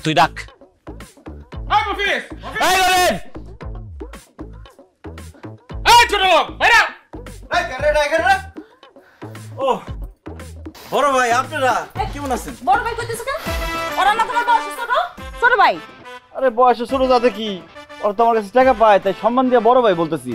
তুই ডাক। এই মফিজ, এই গলেন, এই ছোট লোক বাইরে। এই কারে ও বড় ভাই, আপনারা কেমন আছেন? বড় ভাই কইতেছ কেন? ওরা না তোমার বয়স ছোট? ছোট ভাই? আরে বয়সে ছোট যাতে কি, ওর তো আমার কাছে টাকা পায়, তাই সম্মান দিয়ে বড় ভাই বলতেছি।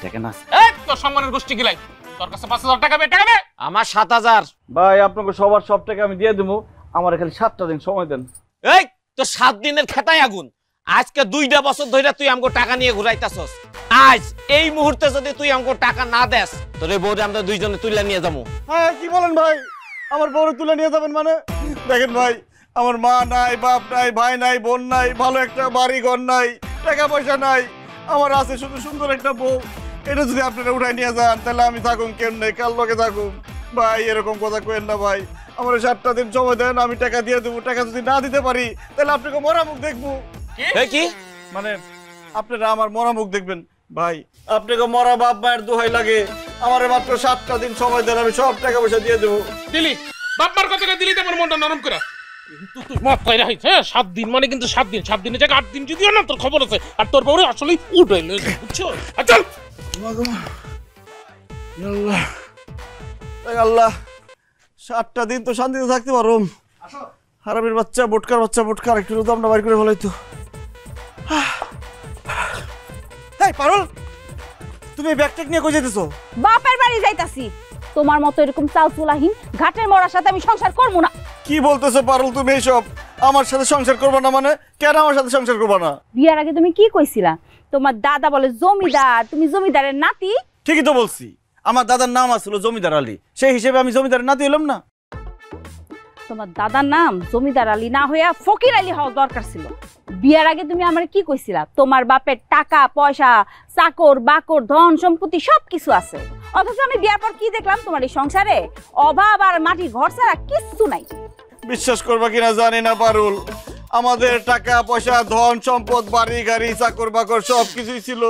টাকা না এই তোর সম্মানের গোষ্ঠী গিলাই, তোর কাছে 5000 টাকা টাকা দে। আমার 7000। ভাই আপনাকে সবার সব টাকা আমি দিয়ে দেবো, আমার খালি 7টা দিন সময় দেন। এই তোর 7 দিনের খেতায় আগুন। আজকে 2টা বছর ধরে তুই আমগো টাকা নিয়ে ঘুরাইতাছস। আজ এই মুহূর্তে যদি তুই আমগো টাকা না দেস, তোরে বউরে আমরা দুইজনে তুইলা নিয়ে যাবো। হ্যাঁ কি বলেন ভাই, আমার বড় তুলে নিয়ে যাবেন মানে? দেখেন ভাই, আমার মা নাই, বাপ নাই, ভাই নাই, বোন নাই, ভালো একটা বাড়ি ঘর নাই, টাকা পয়সা নাই, আমার আছে শুধু সুন্দর একটা বউ। এটা যদি আপনারা উঠাই নিয়ে যান তাহলে আমি থাকুন কেন নেই, কাল লোকে থাকুন। ভাই এরকম কথা কেন না ভাই, আমার 7টা দিন সময় দেন, আমি টাকা দিয়ে দেবো। টাকা যদি না দিতে পারি তাহলে আপনাকে মরা মুখ দেখবো। কি মানে আপনারা আমার মরা মুখ দেখবেন। ভাই আপনাকে মরা বাপ মায়ের দোহাই লাগে, আমার মাত্র 7টা দিন সময় দেন, আমি সব টাকা পয়সা দিয়ে দেবো। দিলি বাপমার কথাটা দিলি তো আমার মনটা নরম করে। কিন্তু তুই মাফ কইরা হইছে 7 দিন মানে কিন্তু 7 দিন, 7 দিনের জায়গায় 8 দিন যদিও না, তোর খবর আছে। আর তোর বউরে আসলে উঠাইলে বুঝছো? চল আল্লাহ আল্লাহ, 7টা দিন তো শান্তিতে থাকতে পারো। হারামির বাচ্চা, বোটকার বাচ্চা, বোটকার একটু দামটা বাইর করে ফেলাই তো। এই পারুল, তুমি ব্যাগটেক নিয়ে কই যেতেছো? বাপের বাড়ি যাইতাছি। তোমার মতো এরকম চালচুলাহীন ঘাটের মরার সাথে আমি সংসার করব না। কি বলতেছো পারুল তুমি এইসব? আমার সাথে সংসার করবা না মানে? কেন আমার সাথে সংসার করবা না? বিয়ার আগে তুমি কি কইছিলা? তোমার দাদা বলে জমিদার, তুমি জমিদারের নাতি। ঠিকই তো বলছি, আমার দাদার নাম আসছিল জমিদার আলী, সেই হিসেবে আমি জমিদারের নাতি হলাম না? তোমার দাদার নাম জমিদার আলী না হইয়া ফকির আলী হওয়া দরকার ছিল। বিয়ার আগে তুমি আমার কি কইছিলা? তোমার বাপের টাকা পয়সা, চাকর বাকর, ধন সম্পত্তি সবকিছু আছে। অথচ আমি বিয়ার পর কি দেখলাম? তোমার এই সংসারে অভাব আর মাটির ঘর ছাড়া কিচ্ছু নাই। বিশ্বাস করবা কিনা জানি না পারুল, আমাদের টাকা পয়সা, ধন সম্পদ, বাড়ি গাড়ি, চাকর বাকর সবকিছুই ছিল,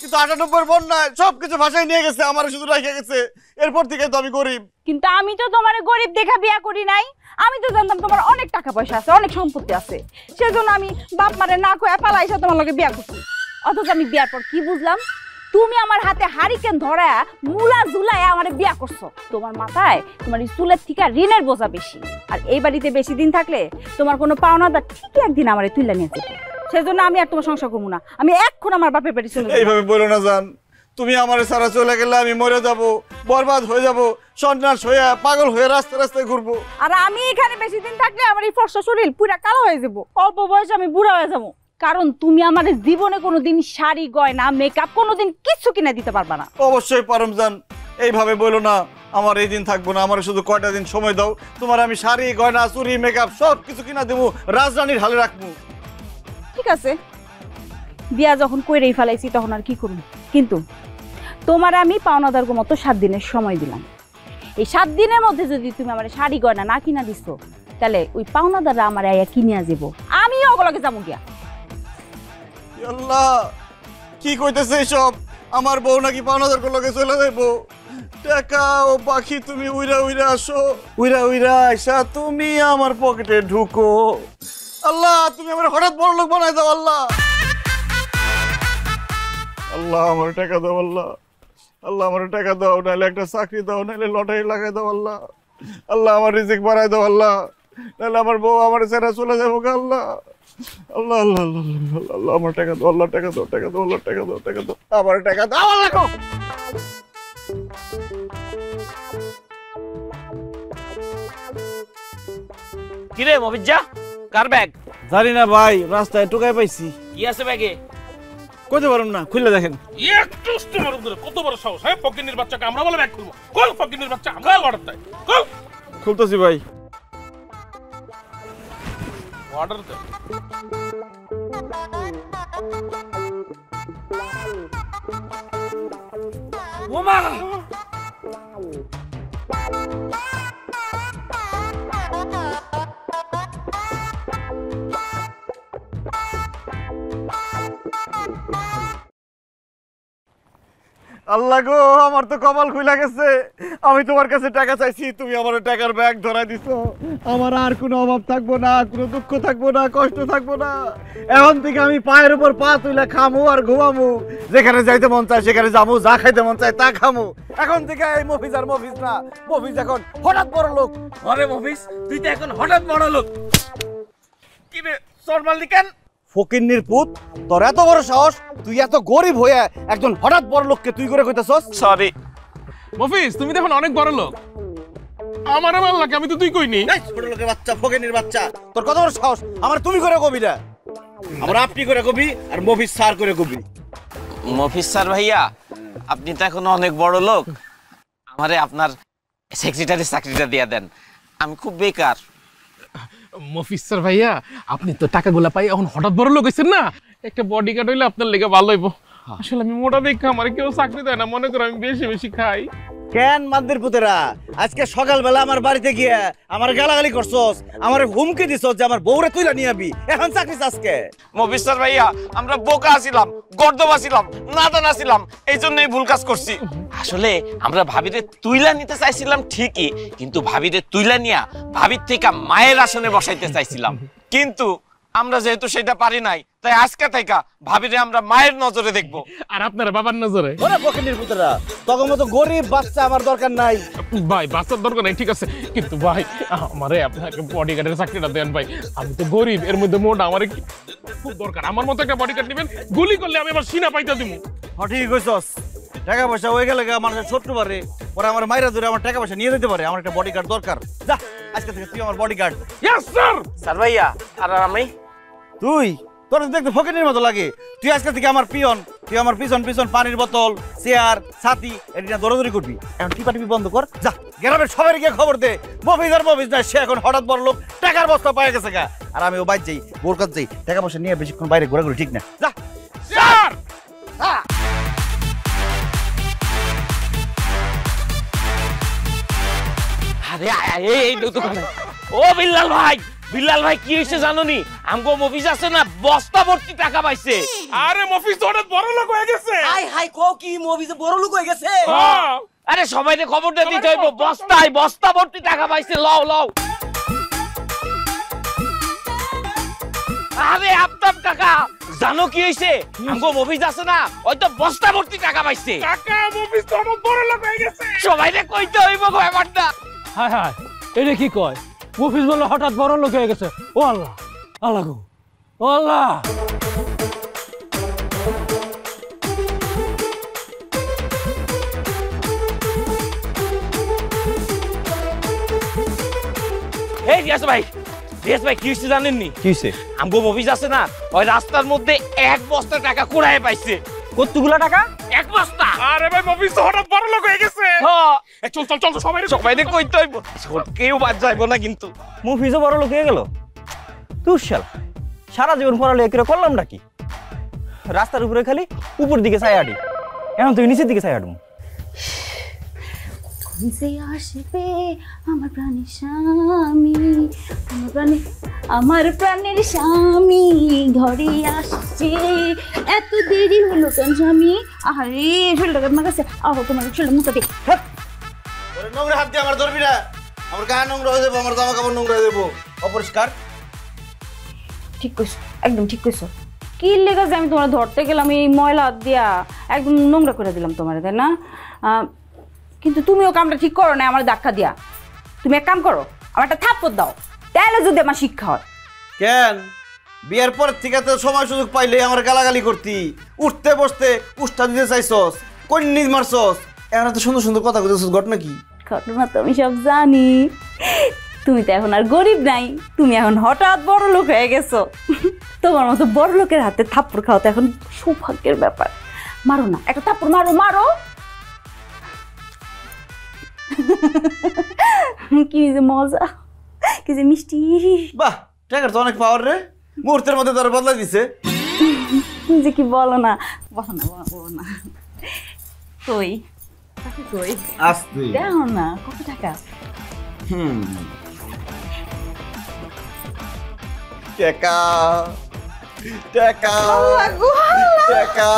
কিন্তু 98 বন্যায় সবকিছু ভাষায় নিয়ে গেছে, আমার শুধু রেখে গেছে। এরপর থেকে তো আমি গরিব। কিন্তু আমি তো তোমার গরিব দেখা বিয়া করি নাই। আমি তো জানতাম তোমার অনেক টাকা পয়সা আছে, অনেক সম্পত্তি আছে, সেজন্য আমি বাপ মারে না কয়ে পালাইসা তোমার লগে বিয়া করছি। অথচ আমি বিয়ার পর কি বুঝলাম? তুমি আমার হাতে হারিকেন ধরা মুলা ঝুলায় আমারে বিয়া করছো। তোমার মাথায় তোমার চুলের থেকে ঋণের বোঝা বেশি। আর এই বাড়িতে বেশি দিন থাকলে তোমার কোনো পাওনাদার ঠিকই একদিন আমারে তুইলা নিয়ে যেত। সেজন্য আমি আর তোমার সংসার করবো না। আমি এখন আমার বাপের বাড়ি চলে যাবো। এইভাবে বলো না জান, তুমি আমার সারা চলে গেলে আমি মরে যাব, বরবাদ হয়ে যাব, সন্ন্যাস হয়ে পাগল হয়ে রাস্তায় রাস্তায় ঘুরবো। আর আমি এখানে বেশি দিন থাকলে আমার এই ফর্সা শরীর পুরা কালো হয়ে যাবো, অল্প বয়সে আমি বুড়া হয়ে যাবো। কারণ তুমি আমার জীবনে কোনোদিন শাড়ি গয়না মেকআপ কোনোদিন কিছু কিনে দিতে পারবা না। অবশ্যই পারম জান, এইভাবে বলো না, আমার এই দিন থাকবো না, আমার শুধু কয়টা দিন সময় দাও, তোমার আমি শাড়ি গয়না চুরি মেকআপ সব কিছু কিনা দেবো, রাজরানীর হালে রাখবো। ঠিক আছে, বিয়া যখন কইরেই ফেলাইছি তখন আর কি করব। কিন্তু তোমার আমি পাওনাদার মতো 7 দিনের সময় দিলাম। এই 7 দিনের মধ্যে যদি তুমি আমার শাড়ি গয়না না কিনা দিছো, তাহলে ওই পাওনাদাররা আমার আয়া কিনিয়া যাব, আমিও ওগুলোকে যাবো গিয়া। আল্লাহ, কি কইতেছে এসব? আমার বউ নাকি পাওনাদার লগে চলে যাইবো? টাকা ও পাখি তুমি উইরা উইরা আসো, উইরা উইরা আইসা তুমি আমার পকেটে ঢুকো। আল্লাহ, তুমি আমার হঠাৎ বড় লোক বানাই দাও। আল্লাহ আল্লাহ, আমার টাকা দাও। আল্লাহ আল্লাহ, আমার টাকা দাও, নাহলে একটা চাকরি দাও, নাহলে লটারি লাগাই দাও। আল্লাহ আল্লাহ, আমার রিজিক বাড়াই দাও। আল্লাহ, নাহলে আমার বউ আমার ছেড়ে চলে যাবো। আল্লাহ আল্লাহ আল্লাহ আল্লাহ আল্লাহ, আমার টাকা দাও। আল্লাহ টাকা দাও, টাকা দাও, আল্লাহ টাকা দাও, টাকা দাও, আমার টাকা দাও। আল্লাহ কিরে মফিজ্জা, কার ব্যাগ? জানি না ভাই, রাস্তায় টুকাই পাইছি। কি আছে ব্যাগে? কইতে পারুম না, খুলে দেখেন। একটু তোমার উপরে কত বড় সাহস! হ্যাঁ, ফকিনের বাচ্চাকে আমরা বলে ব্যাগ খুলবো? কল ফকিনের বাচ্চা, আমরা অর্ডার দেয়। কল খুলতেছি ভাই। অর্ডার দেয়। ওমা, আল্লাহ গো, আমার তো কপাল খুইলা গেছে। আমি তোমার কাছে টাকা চাইছি, তুমি আমার টাকার ব্যাগ ধরাই দিছো। আমার আর কোনো অভাব থাকবো না, কোনো দুঃখ থাকবো না, কষ্ট থাকবো না। এখন থেকে আমি পায়ের উপর পা তুইলা খামু আর ঘুমামু, যেখানে যাইতে মন চায় সেখানে যাবো, যা খাইতে মন চায় তা খামু। এখন থেকে এই মফিজ আর মফিজ না, মফিজ এখন হঠাৎ বড় লোক। আরে মফিজ, তুই তো এখন হঠাৎ বড় লোক। কি রে সরমাল কেন? ফকিন্নির পুত, তোর এত বড় সাহস, তুই এত গরিব হয়ে একজন হঠাৎ বড় লোককে তুই করে কইতাছস? সরি মফিজ, তুমি তো এখন অনেক বড় লোক। আমার ভাল লাগে, আমি তো তুই কইনি। এই ছোট লোকের বাচ্চা, ফকিন্নির বাচ্চা, তোর কত বড় সাহস আমার তুমি করে কবি না? আমরা আপনি করে কবি আর মফিজ স্যার করে কবি। মফিজ স্যার ভাইয়া, আপনি তো এখন অনেক বড় লোক, আমারে আপনার সেক্রেটারি চাকরিটা দিয়ে দেন, আমি খুব বেকার। মফিজ স্যার ভাইয়া, আপনি তো টাকাগুলা পাই এখন হঠাৎ বড় লোক হইছেন না, একটা বডিগার্ড হইলে আপনার লেগে ভালো হইব। আসলে আমি মোটা দেখে আমার কেউ চাকরি দেয় না, মনে করো আমি বেশি বেশি খাই। কেন মান্দির পুতেরা, আজকে সকালবেলা আমার বাড়িতে গিয়ে আমার গালাগালি করছস, আমার হুমকি দিছস যে আমার বউরে তুইলা নিয়ে আবি, এখন চাকরি আজকে? মফিজ স্যার ভাইয়া, আমরা বোকা আছিলাম, গর্দব আছিলাম, নাদান আছিলাম, এই জন্যই ভুল কাজ করছি। আসলে আমরা ভাবিরে তুইলা নিতে চাইছিলাম ঠিকই, কিন্তু ভাবিরে তুইলা নিয়া ভাবির থেকে মায়ের আসনে বসাইতে চাইছিলাম, কিন্তু আমরা যেহেতু সেটা পারি নাই, তাই আজকে থেকে ভাবিরে আমরা মায়ের নজরে দেখবো। আর আপনারা বাবার নজরে। ওরে ফকিন্নির পুতেরা, তখন মতো গরিব বাচ্চা আমার দরকার নাই। ভাই বাচ্চার দরকার নাই, ঠিক আছে, কিন্তু ভাই আমারে আপনাকে বডিগার্ডের চাকরিটা দেন ভাই। আমি তো গরিব, এর মধ্যে মোটা, আমার খুব দরকার। আমার মতো একটা বডিগার্ড নেবেন, গুলি করলে আমি আবার সিনা পাইতে দিব। ঠিক কইছস, টাকা পয়সা হয়ে গেলে মানুষের শত্রু পারে, পরে আমার মাইরা ধরে আমার টাকা পয়সা নিয়ে যেতে পারে। আমার একটা বডিগার্ড দরকার। যা, আজকে থেকে তুই আমার বডিগার্ড। Yes sir. স্যার ভাইয়া, আর আমি তুই, তোর তো দেখতে ফকিনের মতো লাগে। তুই আজকে থেকে আমার পিয়ন, তুই আমার পিছন পিছন পানির বোতল, চেয়ার, ছাতি এটা দৌড়াদৌড়ি করবি। এখন টিপি বন্ধ কর, যা গ্রামের সবাই গিয়ে খবর দে মফিজ আর মফিজ না, সে এখন হঠাৎ বড় লোক, টাকার বস্তা পায়ে গেছে গা। আর আমি ও বাইর যাই, বোর কাজ যাই, টাকা পয়সা নিয়ে বেশিক্ষণ বাইরে ঘোরাঘুরি ঠিক না। যা স্যার। আরে এই দোকানে ও বিল্লাল ভাই, বিল্লাল ভাই কি হয়েছে জানোনি? আমগো মফিজ আছে না, বস্তা ভর্তি টাকা পাইছে। আরে মফিজ হঠাৎ বড় লোক হয়ে গেছে। হাই হাই কো কি মফিজ বড় লোক হয়ে গেছে? হ্যাঁ। আরে সবাইকে খবরটা দিতে হইব, বস্তায় বস্তা ভর্তি টাকা পাইছে, লও লও। আরে আফতাব কাকা, জানো কি হইছে? আমগো মফিজ আছে না, ওই তো বস্তা ভর্তি টাকা পাইছে। কাকা মফিজ হঠাৎ বড় লোক হয়ে গেছে। সবাইকে কইতে হইব গো ব্যাপারটা। হাই হাই এটা কি কয়? মফিজ বলে হঠাৎ বড় লোক হয়ে গেছে। ও আল্লাহ, আল্লাহ গো, ও আল্লাহ। এই রিয়াজ ভাই, রিয়াজ ভাই কি হইছে জানেননি? কি হইছে? আমগো মফিজ আছে না, ওই রাস্তার মধ্যে এক বস্তা টাকা কুড়ায় পাইছে। কতগুলা টাকা? এক বস্তা। আরে ভাই মফিজ হঠাৎ বড় লোক হয়ে গেছে। হ্যাঁ, চল চল চল সবাই সবাইকে কইতে হইব, কেউ বাদ যাইব না কিন্তু। মফিজও বড় লোক হয়ে গেল। তুই শালা সারা জীবন পড়ালেখা করে করলাম নাকি? রাস্তার উপরে খালি উপর দিকে ছাই আডি, এখন তুই নিচের দিকে ছাই আডু। যে আসবে আমার প্রাণের স্বামী, আমার প্রাণের স্বামী ঘরে আসছে, এত দেরি হলো কেন স্বামী? আরে শরীরটা আমার কাছে, আহো তোমার শরীরটা মুখে দে। ওরে নোংরা হাত দিয়ে আমার ধরবি না, আমার গা নোংরা হয়ে যাবো, আমার জামা কাপড় নোংরা হয়ে যাবো, অপরিষ্কার। ঠিক কইছো, একদম ঠিক কইছো। কি লেগে যে আমি তোমার ধরতে গেলাম, এই ময়লা হাত দিয়া একদম নোংরা করে দিলাম তোমার, তাই না? কিন্তু তুমিও কামটা ঠিক করো না আমার ধাক্কা দিয়া। তুমি এক কাম করো, আমার একটা থাপ্পড় দাও, তাহলে যদি আমার শিক্ষা হয়। কেন বিয়ের পর থেকে তো সময় সুযোগ পাইলে আমার গালাগালি করতি, উঠতে বসতে উষ্ঠা দিতে চাইছস, কোন নিজ মারছস, এখন তো সুন্দর সুন্দর কথা কইতেছস, ঘটনা কি? ঘটনা তো আমি সব জানি। তুমি তো এখন আর গরিব নাই, তুমি এখন হঠাৎ বড় লোক হয়ে গেছো। তোমার মতো বড় লোকের হাতে থাপ্পড় খাওয়া তো এখন সৌভাগ্যের ব্যাপার। মারো না, একটা থাপ্পড় মারো, মারো। কি যে মজা, কি যে মিষ্টি। বাহ, টাকার তো অনেক পাওয়ার রে, মুহূর্তের মধ্যে তোর বদলাই দিছে। যে কি বলো না, বলো না, বলো না। কই কই আস্তে দেখো না কত টাকা। টাকা টাকা টাকা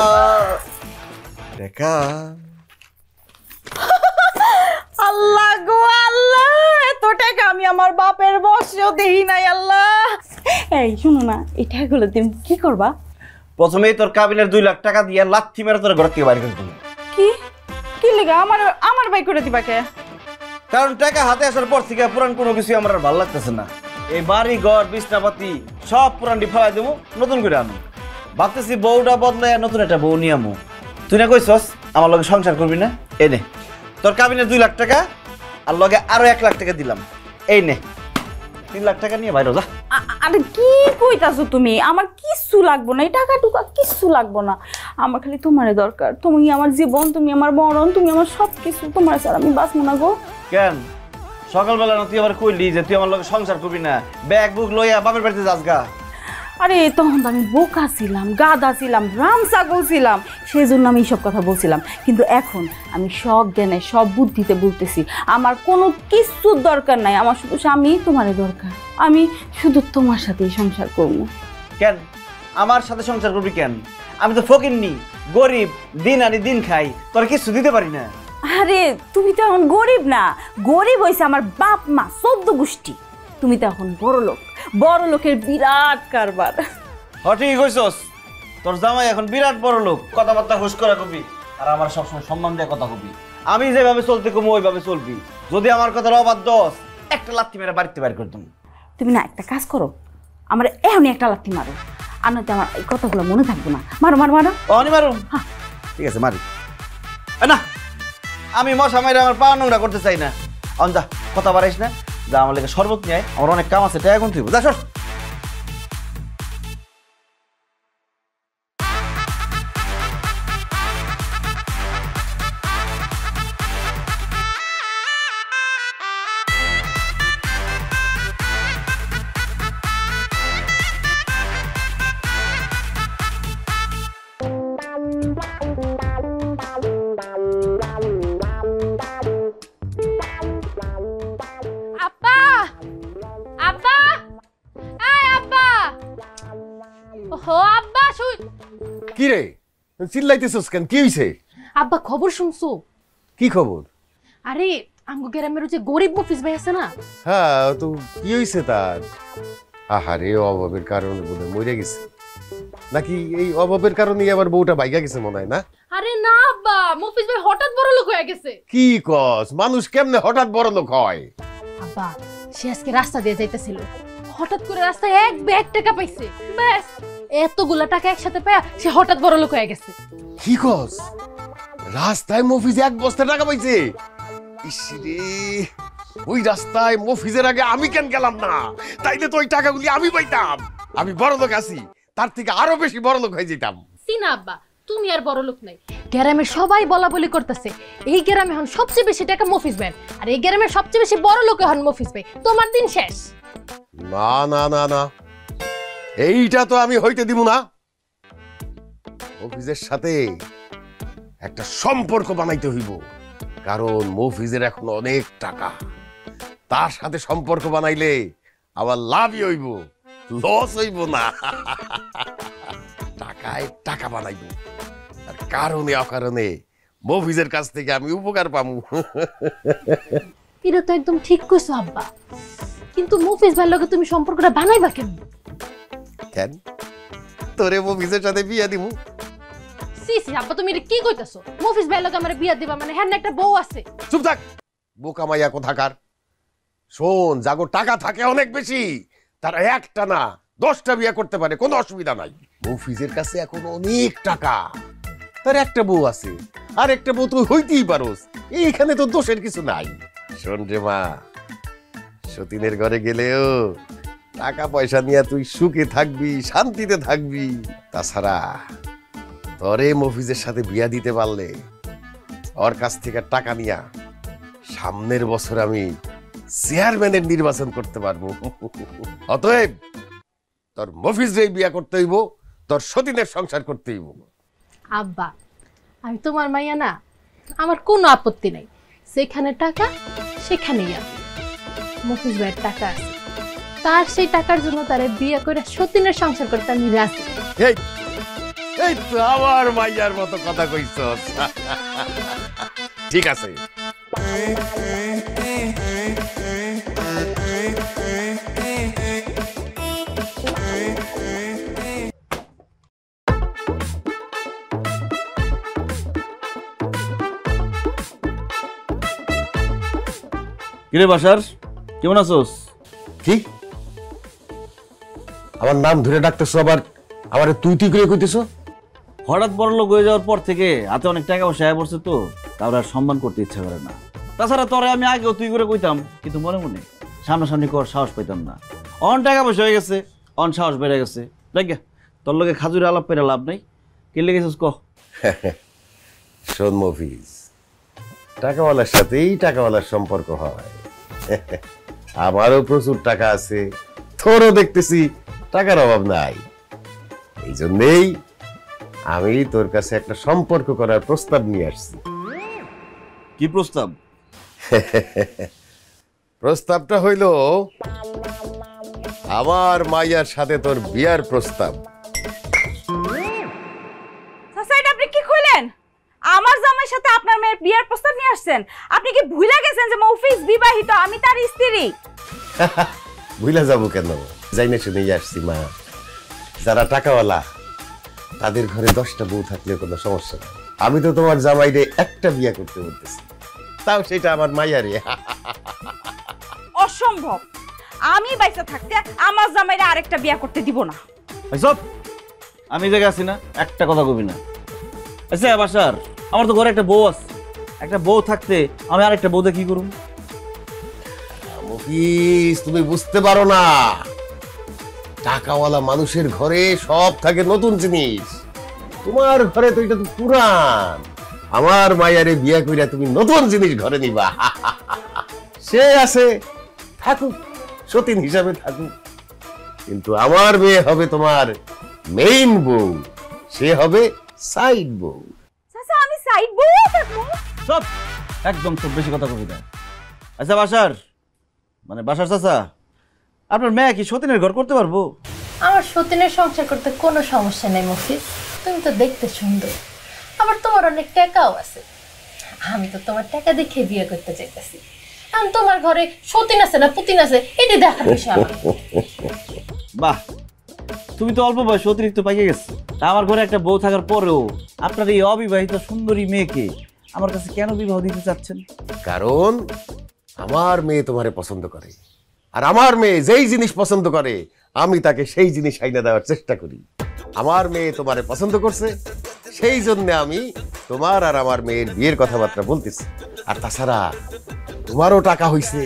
টাকা দেই নাই আল্লাহ। এই শুনো না, এই টাকাগুলো তুমি কি করবা? প্রথমেই তোর কাবিনের 2 লাখ টাকা দিয়ে লাথি মেরে তোর ঘর থেকে বাইরে করে দিবো। কি কি লেগা আমার বাই করে দিবা কে? কারণ টাকা হাতে আসার পর থেকে পুরান কোনো কিছু আমার আর ভালো লাগতেছে না। এই বাড়ি ঘর বিছনাপাতি সব পুরান ফেলাই দেবো, নতুন করে আনবো। ভাবতেছি বউটা বদলায় নতুন একটা বউ নিয়ে আমু। তুই না কইছস আমার লগে সংসার করবি না? এই নে তোর কাবিনের 2 লাখ টাকা, আর লগে আরো 1 লাখ টাকা দিলাম। এই নে 3 লাখ টাকা নিয়ে বাইরে যা। আরে কি কইতাছো তুমি? আমার কিচ্ছু লাগবো না, এই টাকা টুকা কিচ্ছু লাগবো না। আমার খালি তোমারে দরকার। তুমি আমার জীবন, তুমি আমার মরণ, তুমি আমার সব কিছু। তোমার ছাড়া আমি বাঁচবো না গো। কেন সকালবেলা না তুই আবার কইলি যে তুই আমার লগে সংসার করবি না, ব্যাগ বুক লইয়া বাপের বাড়িতে যাস গা? আরে তখন তো আমি বোকা ছিলাম, গাধা ছিলাম, রাম ছাগল ছিলাম, সেই জন্য আমি এইসব কথা বলছিলাম। কিন্তু এখন আমি সব জ্ঞানে সব বুদ্ধিতে বলতেছি, আমার কোনো কিছুর দরকার নাই। আমার শুধু স্বামী তোমারই দরকার। আমি শুধু তোমার সাথেই সংসার করবো। কেন আমার সাথে সংসার করবি কেন? আমি তো ফকিন্নি, গরিব, দিন আনি দিন খাই, তোর কিছু দিতে পারি না। আরে তুমি তো এখন গরিব না, গরিব হয়েছে আমার বাপ মা 14 গোষ্ঠী। তুমি তো এখন বড় লোক, বড় লোকের বিরাট কারবার। ঠিক কইছস, তোর জামাই এখন বিরাট বড় লোক, কথাবার্তা হুশ করে কবি, আর আমার সবসময় সম্মান দিয়ে কথা কবি। আমি যেভাবে চলতে কমু ওইভাবে চলবি। যদি আমার কথার অবাধ্য হস, একটা লাথি মেরে বাড়িতে বাইর করে দেব। তুমি না একটা কাজ করো, আমার এখনই একটা লাথি মারো, আর নয়তো আমার এই কথাগুলো মনে থাকবো না। মারো মারো মারো। অনি মারুম? ঠিক আছে মারি। না আমি মশা মাইরে আমার পা নোংরা করতে চাই না। অঞ্জা কথা বাড়াইস না, যা আমার লেগে শরবত নিয়ে আয়, আমার অনেক কাম আছে, টাকা গুনতে হইব। যা সর। আব্বা আব্বা এই আব্বা ওহো আব্বা শুই কি রে চিল্লাইতেছস কেন? কি হইছে? আব্বা খবর শুনছো? কি খবর? আরে আমগো গ্রামের যে গরিব মফিজ ভাই আছে না, হ্যাঁ তো কি হইছে তার? আহারে অভাবের কারণে বোধ হয় মরে গেছে নাকি? এই অভাবের কারণে আবার বউটা বাইগা গেছে মনে হয় না? আরে না আব্বা, মফিজ ভাই হঠাৎ বড় লোক হয়ে গেছে। কি কস? মানুষ কেমনে হঠাৎ বড় লোক হয়? আব্বা সে আজকে রাস্তা দিয়ে যাইতেছিল, হঠাৎ করে রাস্তায় 1 ব্যাগ টাকা পাইছে, ব্যাস এতগুলা টাকা একসাথে পেয়ে সে হঠাৎ বড় লোক হয়ে গেছে। কি কস? রাস্তায় মফিজ 1 বস্তা টাকা পাইছে? ইসরে, ওই রাস্তায় মফিজের আগে আমি কেন গেলাম না? তাইলে তো ওই টাকাগুলি আমি পাইতাম। আমি বড় লোক আছি, তার থেকে আরো বেশি বড় লোক হয়ে যেতাম। সিনা আব্বা তুমি আর বড় লোক নাই, গ্রামের সবাই বলা বলি করতেছে এই গ্রামে এখন সবচেয়ে বেশি টাকা মফিজ ভাই, আর এই গ্রামের সবচেয়ে বেশি বড় লোক এখন মফিজ ভাই। তোমার দিন শেষ। না না না না, এইটা তো আমি হইতে দিব না। মফিজের সাথে একটা সম্পর্ক বানাইতে হইব, কারণ মফিজের এখন অনেক টাকা। তার সাথে সম্পর্ক বানাইলে আবার লাভই হইব, লস হইব না। টাকায় টাকা বানাইব, আর কারণে অকারণে মফিজের কাছ থেকে আমি উপকার পামু। এটা তো একদম ঠিক কইছো আব্বা, কিন্তু মফিজ ভাইয়ের লগে তুমি সম্পর্কটা বানাইবা কেন? কেন তোরে মফিজের সাথে বিয়া দিমু? সি সি আব্বা তুমি এটা কি কইতাছো? মফিজ ভাইয়ের লগে আমারে বিয়া দিবা মানে হ্যাঁ না একটা বউ আছে? চুপ থাক, বোকা মাইয়া কোথাকার। শোন, যাগো টাকা থাকে অনেক বেশি, তারা একটা না 10টা বিয়ে করতে পারে, কোনো অসুবিধা নাই। মফিজের কাছে এখন অনেক টাকা, তার একটা বউ আছে, আর একটা বউ তুই হইতেই পারোস, এইখানে তো দোষের কিছু নাই। শোন রে মা, সতীনের ঘরে গেলেও টাকা পয়সা নিয়ে তুই সুখে থাকবি, শান্তিতে থাকবি। তাছাড়া তোরে মফিজের সাথে বিয়া দিতে পারলে ওর কাছ থেকে টাকা নিয়া সামনের বছর আমি চেয়ারম্যানের নির্বাচন করতে পারবো। অতএব তোর মফিজ রে বিয়া করতে হইব, তোর সতীনের সংসার করতে হইব। আব্বা আমি তোমার মাইয়া না, আমার কোনো আপত্তি নাই, যেখানে টাকা সেখানেই আছে। মফিজ ভাইয়ের টাকা আছে, তার সেই টাকার জন্য তারে বিয়ে করে সতীনের সংসার করতে আমি রাজি। এই এই তো আমার মাইয়ার মতো কথা কইছস। ঠিক আছে, কিরে বাসার, কেমন আছোস? কি আমার নাম ধরে ডাকতেছো, আবার আমার তুই তুই করে কইতেছো? হঠাৎ বড় লোক হয়ে যাওয়ার পর থেকে হাতে অনেক টাকা পয়সা আয় পড়ছে তো, তার আর সম্মান করতে ইচ্ছা করে না। তাছাড়া তোরে আমি আগেও তুই করে কইতাম, কিন্তু মনে মনে সামনাসামনি কর সাহস পাইতাম না। অন টাকা পয়সা হয়ে গেছে, অন সাহস বেড়ে গেছে। দেখ তোর লোকে খাজুরে আলাপ পেরে লাভ নাই। কে লেগেছিস ক? শোন মফিজ, টাকাওয়ালার সাথেই টাকাওয়ালার সম্পর্ক হয়। আমারও প্রচুর টাকা আছে, তোরও দেখতেছি টাকার অভাব নাই। এই জন্যেই আমি তোর কাছে একটা সম্পর্ক করার প্রস্তাব নিয়ে আসছি। কি প্রস্তাব? প্রস্তাবটা হইল আমার মাইয়ার সাথে তোর বিয়ার প্রস্তাব। চাচা, এটা আপনি কি কইলেন? আমার জামাইয়ের সাথে আপনার মেয়ের বিয়ের প্রস্তাব নিয়ে আসছেন? আপনি কি ভুলে গেছেন যে মফিজ বিবাহিত, আমি তার স্ত্রী? ভুলা যাবো কেন, যাইনে শুনেই আসছি মা। যারা টাকাওয়ালা তাদের ঘরে 10টা বউ থাকলে কোনো সমস্যা নেই। আমি তো তোমার জামাইরে একটা বিয়া করতে বলতেছি, তাও সেটা আমার মাইয়ারে। অসম্ভব, আমি বাইসা থাকতে আমার জামাইরে আরেকটা বিয়ে করতে দিব না। সব আমি জায়গা আছি না, একটা কথা কবি না। আচ্ছা বাসার, আমার তো ঘরে একটা বউ আছে, একটা বউ থাকতে আমি আরেকটা বউতে কি করুম? মফিজ, তুমি বুঝতে পারো না, টাকাওয়ালা মানুষের ঘরে সব থাকে নতুন জিনিস। তোমার ঘরে তো এটা তো পুরান। আমার মায়ারে বিয়া কইরা তুমি নতুন জিনিস ঘরে নিবা। সে আছে থাকুক, সতীন হিসাবে থাকুক, কিন্তু আমার মেয়ে হবে তোমার মেইন বউ, সে হবে সাইড বউ। চাচা, আমি সাইড বউ থাকবো? সব একদম খুব বেশি কথা কবি না। আচ্ছা বাসার, মানে বাসার চাচা, আপনার মেয়ে কি সতীনের ঘর করতে পারবো? আমার সতীনের সংসার করতে কোনো সমস্যা নেই মফিজ, তুমি তো দেখতে সুন্দর, আবার তোমার অনেক টাকাও আছে। আমি তো তোমার টাকা দেখে বিয়ে করতে চাইতেছি। এখন তোমার ঘরে সতীন আছে না পুতিন আছে, এটি দেখার বিষয় আমার। বাহ, তুমি তো অল্প বয়স অতিরিক্ত পাইয়ে গেছো। তা আমার ঘরে একটা বউ থাকার পরেও আপনার এই অবিবাহিত সুন্দরী মেয়েকে আমার কাছে কেন বিবাহ দিতে চাচ্ছেন? কারণ আমার মেয়ে তোমারে পছন্দ করে, আর আমার মেয়ে যেই জিনিস পছন্দ করে আমি তাকে সেই জিনিস আইনা দেওয়ার চেষ্টা করি। আমার মেয়ে তোমারে পছন্দ করছে, সেই জন্য আমি তোমার আর আমার মেয়ের বিয়ের কথাবার্তা বলতেছি। আর তাছাড়া তোমারও টাকা হইছে,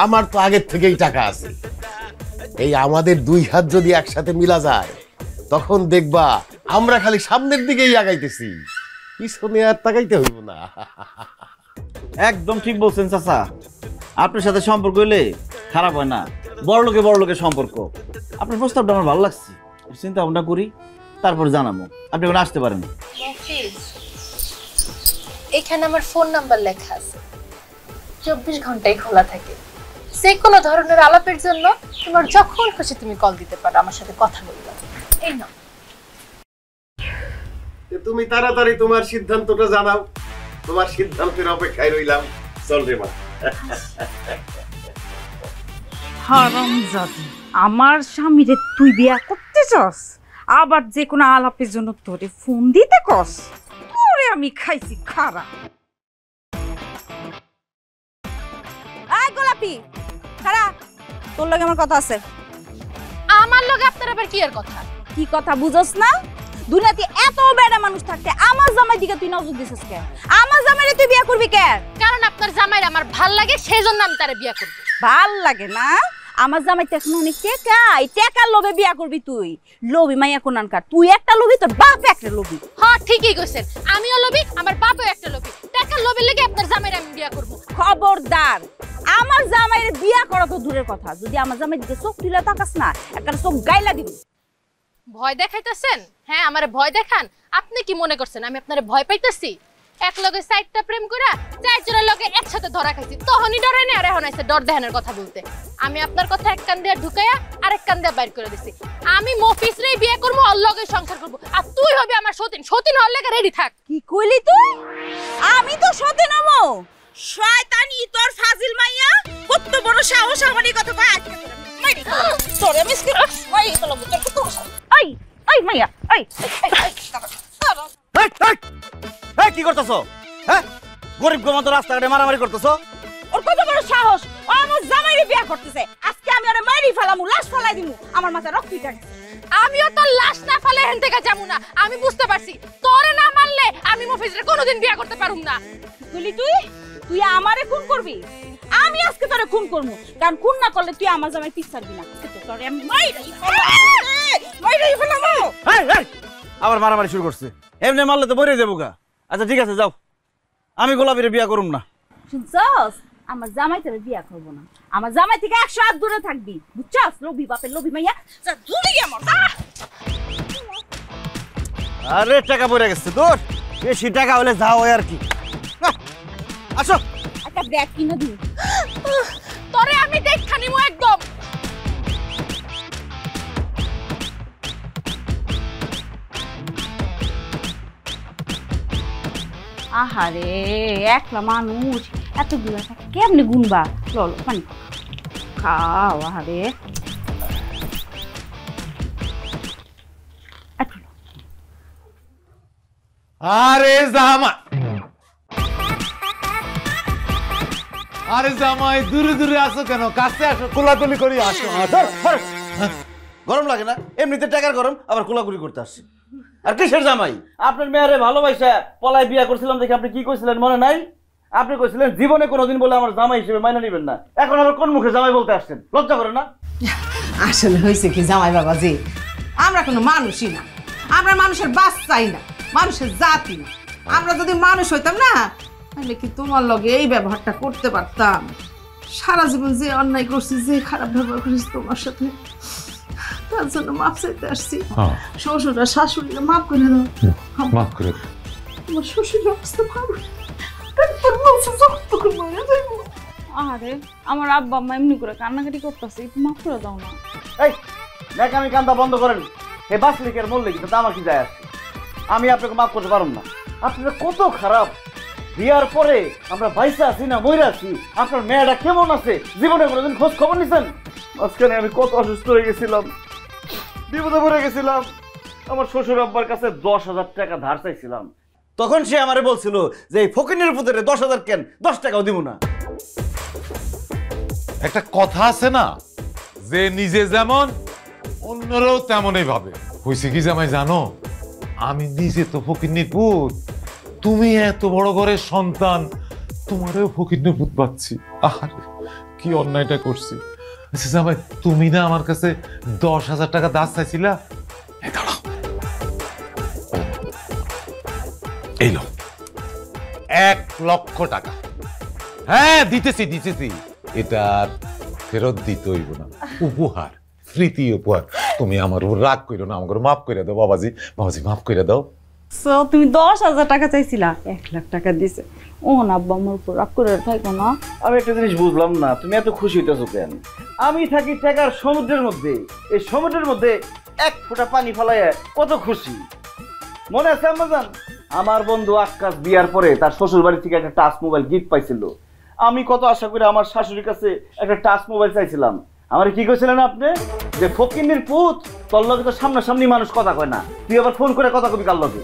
আমার তো আগের থেকেই টাকা আছে। এই আমাদের দুই হাত যদি একসাথে মিলা যায়, তখন দেখবা আমরা খালি সামনের দিকেই আগাইতেছি, পিছনে আর তাকাইতে হইব না। একদম ঠিক বলছেন চাচা, আপনার সাথে সম্পর্ক হইলে খারাপ হয় না, বড় লোকের সম্পর্ক। আপনার প্রস্তাবটা আমার ভালো লাগছে, চিন্তা ভাবনা করি তারপরে জানাবো। আপনি এখন আসতে পারেন। মফিজ, এখানে আমার ফোন নাম্বার লেখা আছে, 24 ঘন্টাই খোলা থাকে। যে কোনো ধরনের আলাপের জন্য তোমার যখন খুশি তুমি কল দিতে পারো, আমার সাথে কথা বলবে। এই নাও। তুমি তাড়াতাড়ি তোমার সিদ্ধান্তটা জানাও, তোমার সিদ্ধান্তের অপেক্ষায় রইলাম। চল রে মা। হারামজাদি, আমার স্বামীরে তুই বিয়া করতে চাস, আবার যে কোনো আলাপের জন্য তোরে ফোন দিতে কস? তোরে আমি খাইছি খারা। এই গোলাপি, খারা, তোর লগে আমার কথা আছে। আমার লগে আপনার আবার কি এর কথা? কি কথা বুঝছ না? দুনিয়াতে এত বেড়া মানুষ থাকতে আমার জামাই দিকে তুই নজর দিছিস কেন? আমার জামাইরে তুই বিয়া করবি কেন? কারণ আপনার জামাইর আমার ভাল লাগে, সেই জন্য আমি তারে বিয়া করব। ভাল লাগে না? আমার জামাই তো এখন অনেক টাকা, এই টাকার লোভে বিয়া করবি তুই? লোভী মাইয়া কোনানকার, তুই একটা লোভী, তোর বাপ একটা লোভী। হ্যাঁ ঠিকই কইছেন, আমিও লোভী, আমার বাপও একটা লোভী। টাকার লোভে লেগে আপনার জামাইরে আমি বিয়া করব। খবরদার, আমার জামাইরে বিয়া করা তো দূরের কথা, যদি আমার জামাই দিকে চোখ তুলে তাকাস না, একটা চোখ গাইলা দিবি। ভয় দেখাইতেছেন? হ্যাঁ, আমারে ভয় দেখান। আপনি কি মনে করছেন আমি আপনারে ভয় পাইতেছি? এক লগে সাইডটা প্রেম কইরা চারজনের লগে একসাথে ধরা খাইছি, তখনই ডরে নি, আর এখন আইছে ডর দেখানোর কথা বলতে। আমি আপনার কথা এক কান দিয়ে ঢুকাইয়া আরেক কান দিয়ে বাইর করে দিছি। আমি মফিজরেই বিয়ে করবো, ওর লগে সংসার করবো, আর তুই হবি আমার সতীন। সতীন হওয়ার লেগে রেডি থাক। কি কইলি তুই? আমি তো সতীন হবো? শয়তানি তোর ফাজিল মাইয়া, কত বড় সাহস আমার এই কথা কয়। আজকে মাইরি তোরে মিসকে ওই বলো তোর কত সাহস? এই এই মাইয়া, এই এই কি করতেছো? হ্যাঁ, গরিব গোমাতো রাস্তাঘাটে মারামারি করতেছো? ওর কত বড় সাহস, আমার জামাইরে বিয়া করতেছে, আজকে আমি ওরে মাইরি ফেলামু, লাশ ফেলাই দিমু, আমার মাথায় রক্ত উঠে গেছে। আমিও তো লাশ না ফেলে হেন থেকে যাবো না, আমি বুঝতে পারছি তোরে না মারলে আমি মফিজরে কোনোদিন বিয়া করতে পারুম না। বলি তুই আমারে খুন করবি? আমি আজকে তোরে খুন করবো, কারণ খুন না করলে তুই আমার জামাই পিছ ছাড়বি না। তোরে আমি মাইরাই ফেলামু। আবার মারামারি শুরু করছে, এমনি মারলে তো বইরে দেবো গা। আচ্ছা ঠিক আছে যাও, আমি গোলাপিরে বিয়া করুম না। শুনছস, আমার জামাই তোরে বিয়া করবো না, আমার জামাই থেকে 100 হাত দূরে থাকবি, বুঝছস? লোভী বাপের লোভী মাইয়া, যা দূরে গিয়ে মর। আরে টাকা পড়ে গেছে তোর, বেশি টাকা হলে যাও আর কি। আসো একটা ব্যাগ কিনে দিই। তোরে আমি দেখা নিমু একদম। আহারে, একলা মানুষ এতগুলো টাকা কেমনে গুনবা? চলো পানি খাও। আহারে আরে জামাই, আরে জামাই দূরে দূরে আসো কেন? কাছে আসো, কোলাকুলি করি আসো। গরম লাগে না? এমনিতে টাকার গরম, আবার কোলাকুলি করতে আসছে। আর কিসের জামাই? আপনার মেয়েরে ভালোবাসা পলায় বিয়া করছিলাম দেখে আপনি কি কইছিলেন মনে নাই? আপনি কইছিলেন জীবনে কোনোদিন বলে আমার জামাই হিসেবে মাইনা নিবেন না। এখন আবার কোন মুখে জামাই বলতে আসছেন? লজ্জা করে না? আসলে হয়েছে কি জামাই বাবাজি, আমরা কোনো মানুষই না, আমরা মানুষের বাচ্চাই না, মানুষের জাতি না। আমরা যদি মানুষ হইতাম না, তাহলে কি তোমার লগে এই ব্যবহারটা করতে পারতাম? সারা জীবন যে অন্যায় করছি, যে খারাপ ব্যবহার করেছি তোমার সাথে, তার জন্য মাপ চাইতে আসছি। শ্বশুর আর শাশুড়িকে মাপ করে দাও, মাফ করে দাও। তোমার শ্বশুরের অবস্থা ভালো, ডাক্তার বলছে যখন মরে যাইব। আরে আমার আব্বা আম্মা এমনি করে কান্নাকাটি করতেছে, একটু মাফ করে দাও না। এই দেখ, আমি কান্দা বন্ধ করেন। হে বাসলিকের মরলে কিন্তু আমার কি যায় আসছে? আমি আপনাকে মাফ করতে পারুম না। আপনারা কত খারাপ। বিয়ার পরে আমরা বাইসে আছি না মরে আছি, আপনার মেয়েটা কেমন আছে জীবনে কোনোদিন খোঁজ খবর নিছেন? মাঝখানে আমি কত অসুস্থ হয়ে গেছিলাম, বিপদে পড়ে গেছিলাম। আমার শ্বশুর আব্বার কাছে 10,000 টাকা ধার চাইছিলাম, তখন সে আমারে বলছিল যে এই ফকিনের পুত্রে 10,000 কেন, 10 টাকাও দিব না। একটা কথা আছে না, যে নিজে যেমন অন্যরাও তেমনই ভাবে। হয়েছে কি জামাই জানো, আমি নিজে তো ফকিন্নির পুত, তুমি এত বড় ঘরের সন্তান, তোমারও ফকিন্নির পুত পাচ্ছি। আরে কি অন্যায়টা করছি। আচ্ছা জামাই, তুমি না আমার কাছে 10,000 টাকা দাস চাইছিলা? দাঁড়াও, এই লো 1 লক্ষ টাকা। হ্যাঁ দিতেছি। এটা ফেরত দিতে হইব না, উপহার, স্মৃতি উপহার। তুমি আমার উপর রাগ করো না, আমাকে মাফ করে দাও বাবাজি। মাফ করে দাও। তুমি 10,000 টাকা চাইছিলা, 1 লাখ টাকা দিছে। ও না আব্বা আমার উপর রাগ করে থাকো না। আমি একটা জিনিস বুঝলাম না, তুমি এত খুশি হইতেছো কেন? আমি থাকি টাকার সমুদ্রের মধ্যে, এই সমুদ্রের মধ্যে 1 ফোঁটা পানি ফেলায় কত খুশি। মনে আছে আম্মাজান, আমার বন্ধু আক্কাস বিয়ার পরে তার শ্বশুর বাড়ি থেকে একটা টাচ মোবাইল গিফট পাইছিল। আমি কত আশা করে আমার শাশুড়ির কাছে একটা টাচ মোবাইল চাইছিলাম। আমার কি কইছিলেন আপনি? যে ফকিন্নির পুত, তোর লগে তো সামনাসামনি মানুষ কথা কয় না, তুই আবার ফোন করে কথা কবি কার লগে?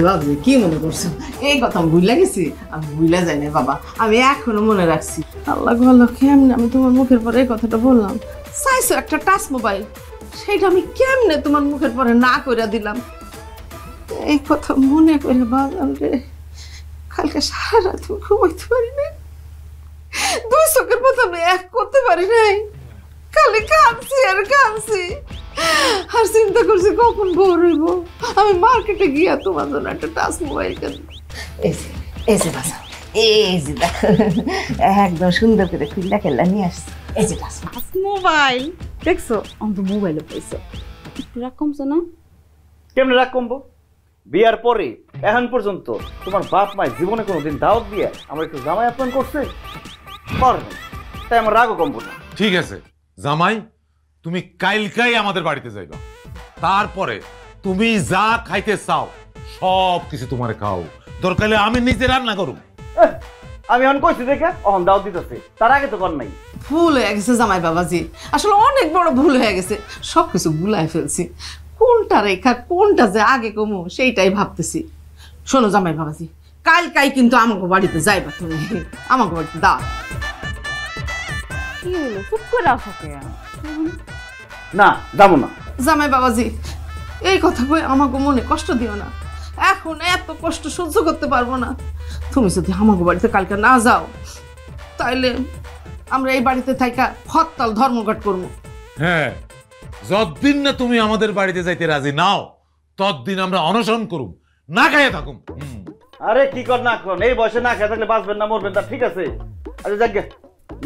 বাবু কি মনে করছো? এই কথা আমি ভুলে গেছি? আমি ভুলে যাই না বাবা, আমি এখনো মনে রাখছি। আল্লাহ ভালো, কেমনে আমি তোমার মুখের পরে এই কথাটা বললাম? চাইছো একটা টাচ মোবাইল, সেটা আমি কেমনে তোমার মুখের পরে না কইরা দিলাম? এই কথা মনে করে বাজান রে, কালকে সারা রাত ঘুমাইতে পারি নাই, 2 চোখের মতো আমি এক করতে পারি নাই। খালি কাঁদছি আর কাঁদছি, আর চিন্তা করছি কখন ভোর হইব, আমি মার্কেটে গিয়া তোমার জন্য একটা টাচ মোবাইল কিনব। এই যে বাসা, এই যে দেখো, একদম সুন্দর করে খুললা খেলা নিয়ে আসছি। এই যে টাচ মোবাইল দেখছো, অন্ত মোবাইলে পাইছো, একটু রাগ কমছে না? কেমনে রাগ কমবো? বিয়ার পরে এখন পর্যন্ত তোমার বাপ মায়ের জীবনে কোনোদিন দাওয়াত দিয়ে আমার একটু জামাই আপ্যায়ন করছে? তাই আমার রাগও কমবো না। ঠিক আছে জামাই, তুমি কালকাই আমাদের বাড়িতে যাইবা। তারপরে তুমি যা খাইতে চাও সব কিছু তোমার খাও, দরকার হলে আমি নিজে রান্না করুম। আমি এখন কইছি দেখে অহন দাওয়াত দিতেছে, তার আগে তো কর নাই। ভুল হয়ে গেছে জামাই বাবাজি, আসলে অনেক বড় ভুল হয়ে গেছে, সবকিছু গুলাই ফেলছি। কোনটা রেখা কোনটা যে আগে কমো সেইটাই ভাবতেছি। শোনো জামাই বাবাজি, কালকাই কিন্তু আমাকে বাড়িতে যাইবা, তুমি আমাকে বাড়িতে দাও। কি হলো চুপ করে আসো কেন? না যাবো না। জামাই বাবাজি, এই কথা কই আমাকে মনে কষ্ট দিও না। এখন এত কষ্ট সহ্য করতে পারবো না। তুমি যদি আমাকে বাড়িতে কালকে না যাও তাইলে আমরা এই বাড়িতে থাইকা হরতাল ধর্মঘট করবো। হ্যাঁ, যতদিন না তুমি আমাদের বাড়িতে যাইতে রাজি নাও ততদিন আমরা অনশন করুম, না খাইয়ে থাকুম। আরে কি কর না কর, এই বয়সে না খেয়ে থাকলে বাঁচবেন না মরবেন তা ঠিক আছে। আচ্ছা যাক গে,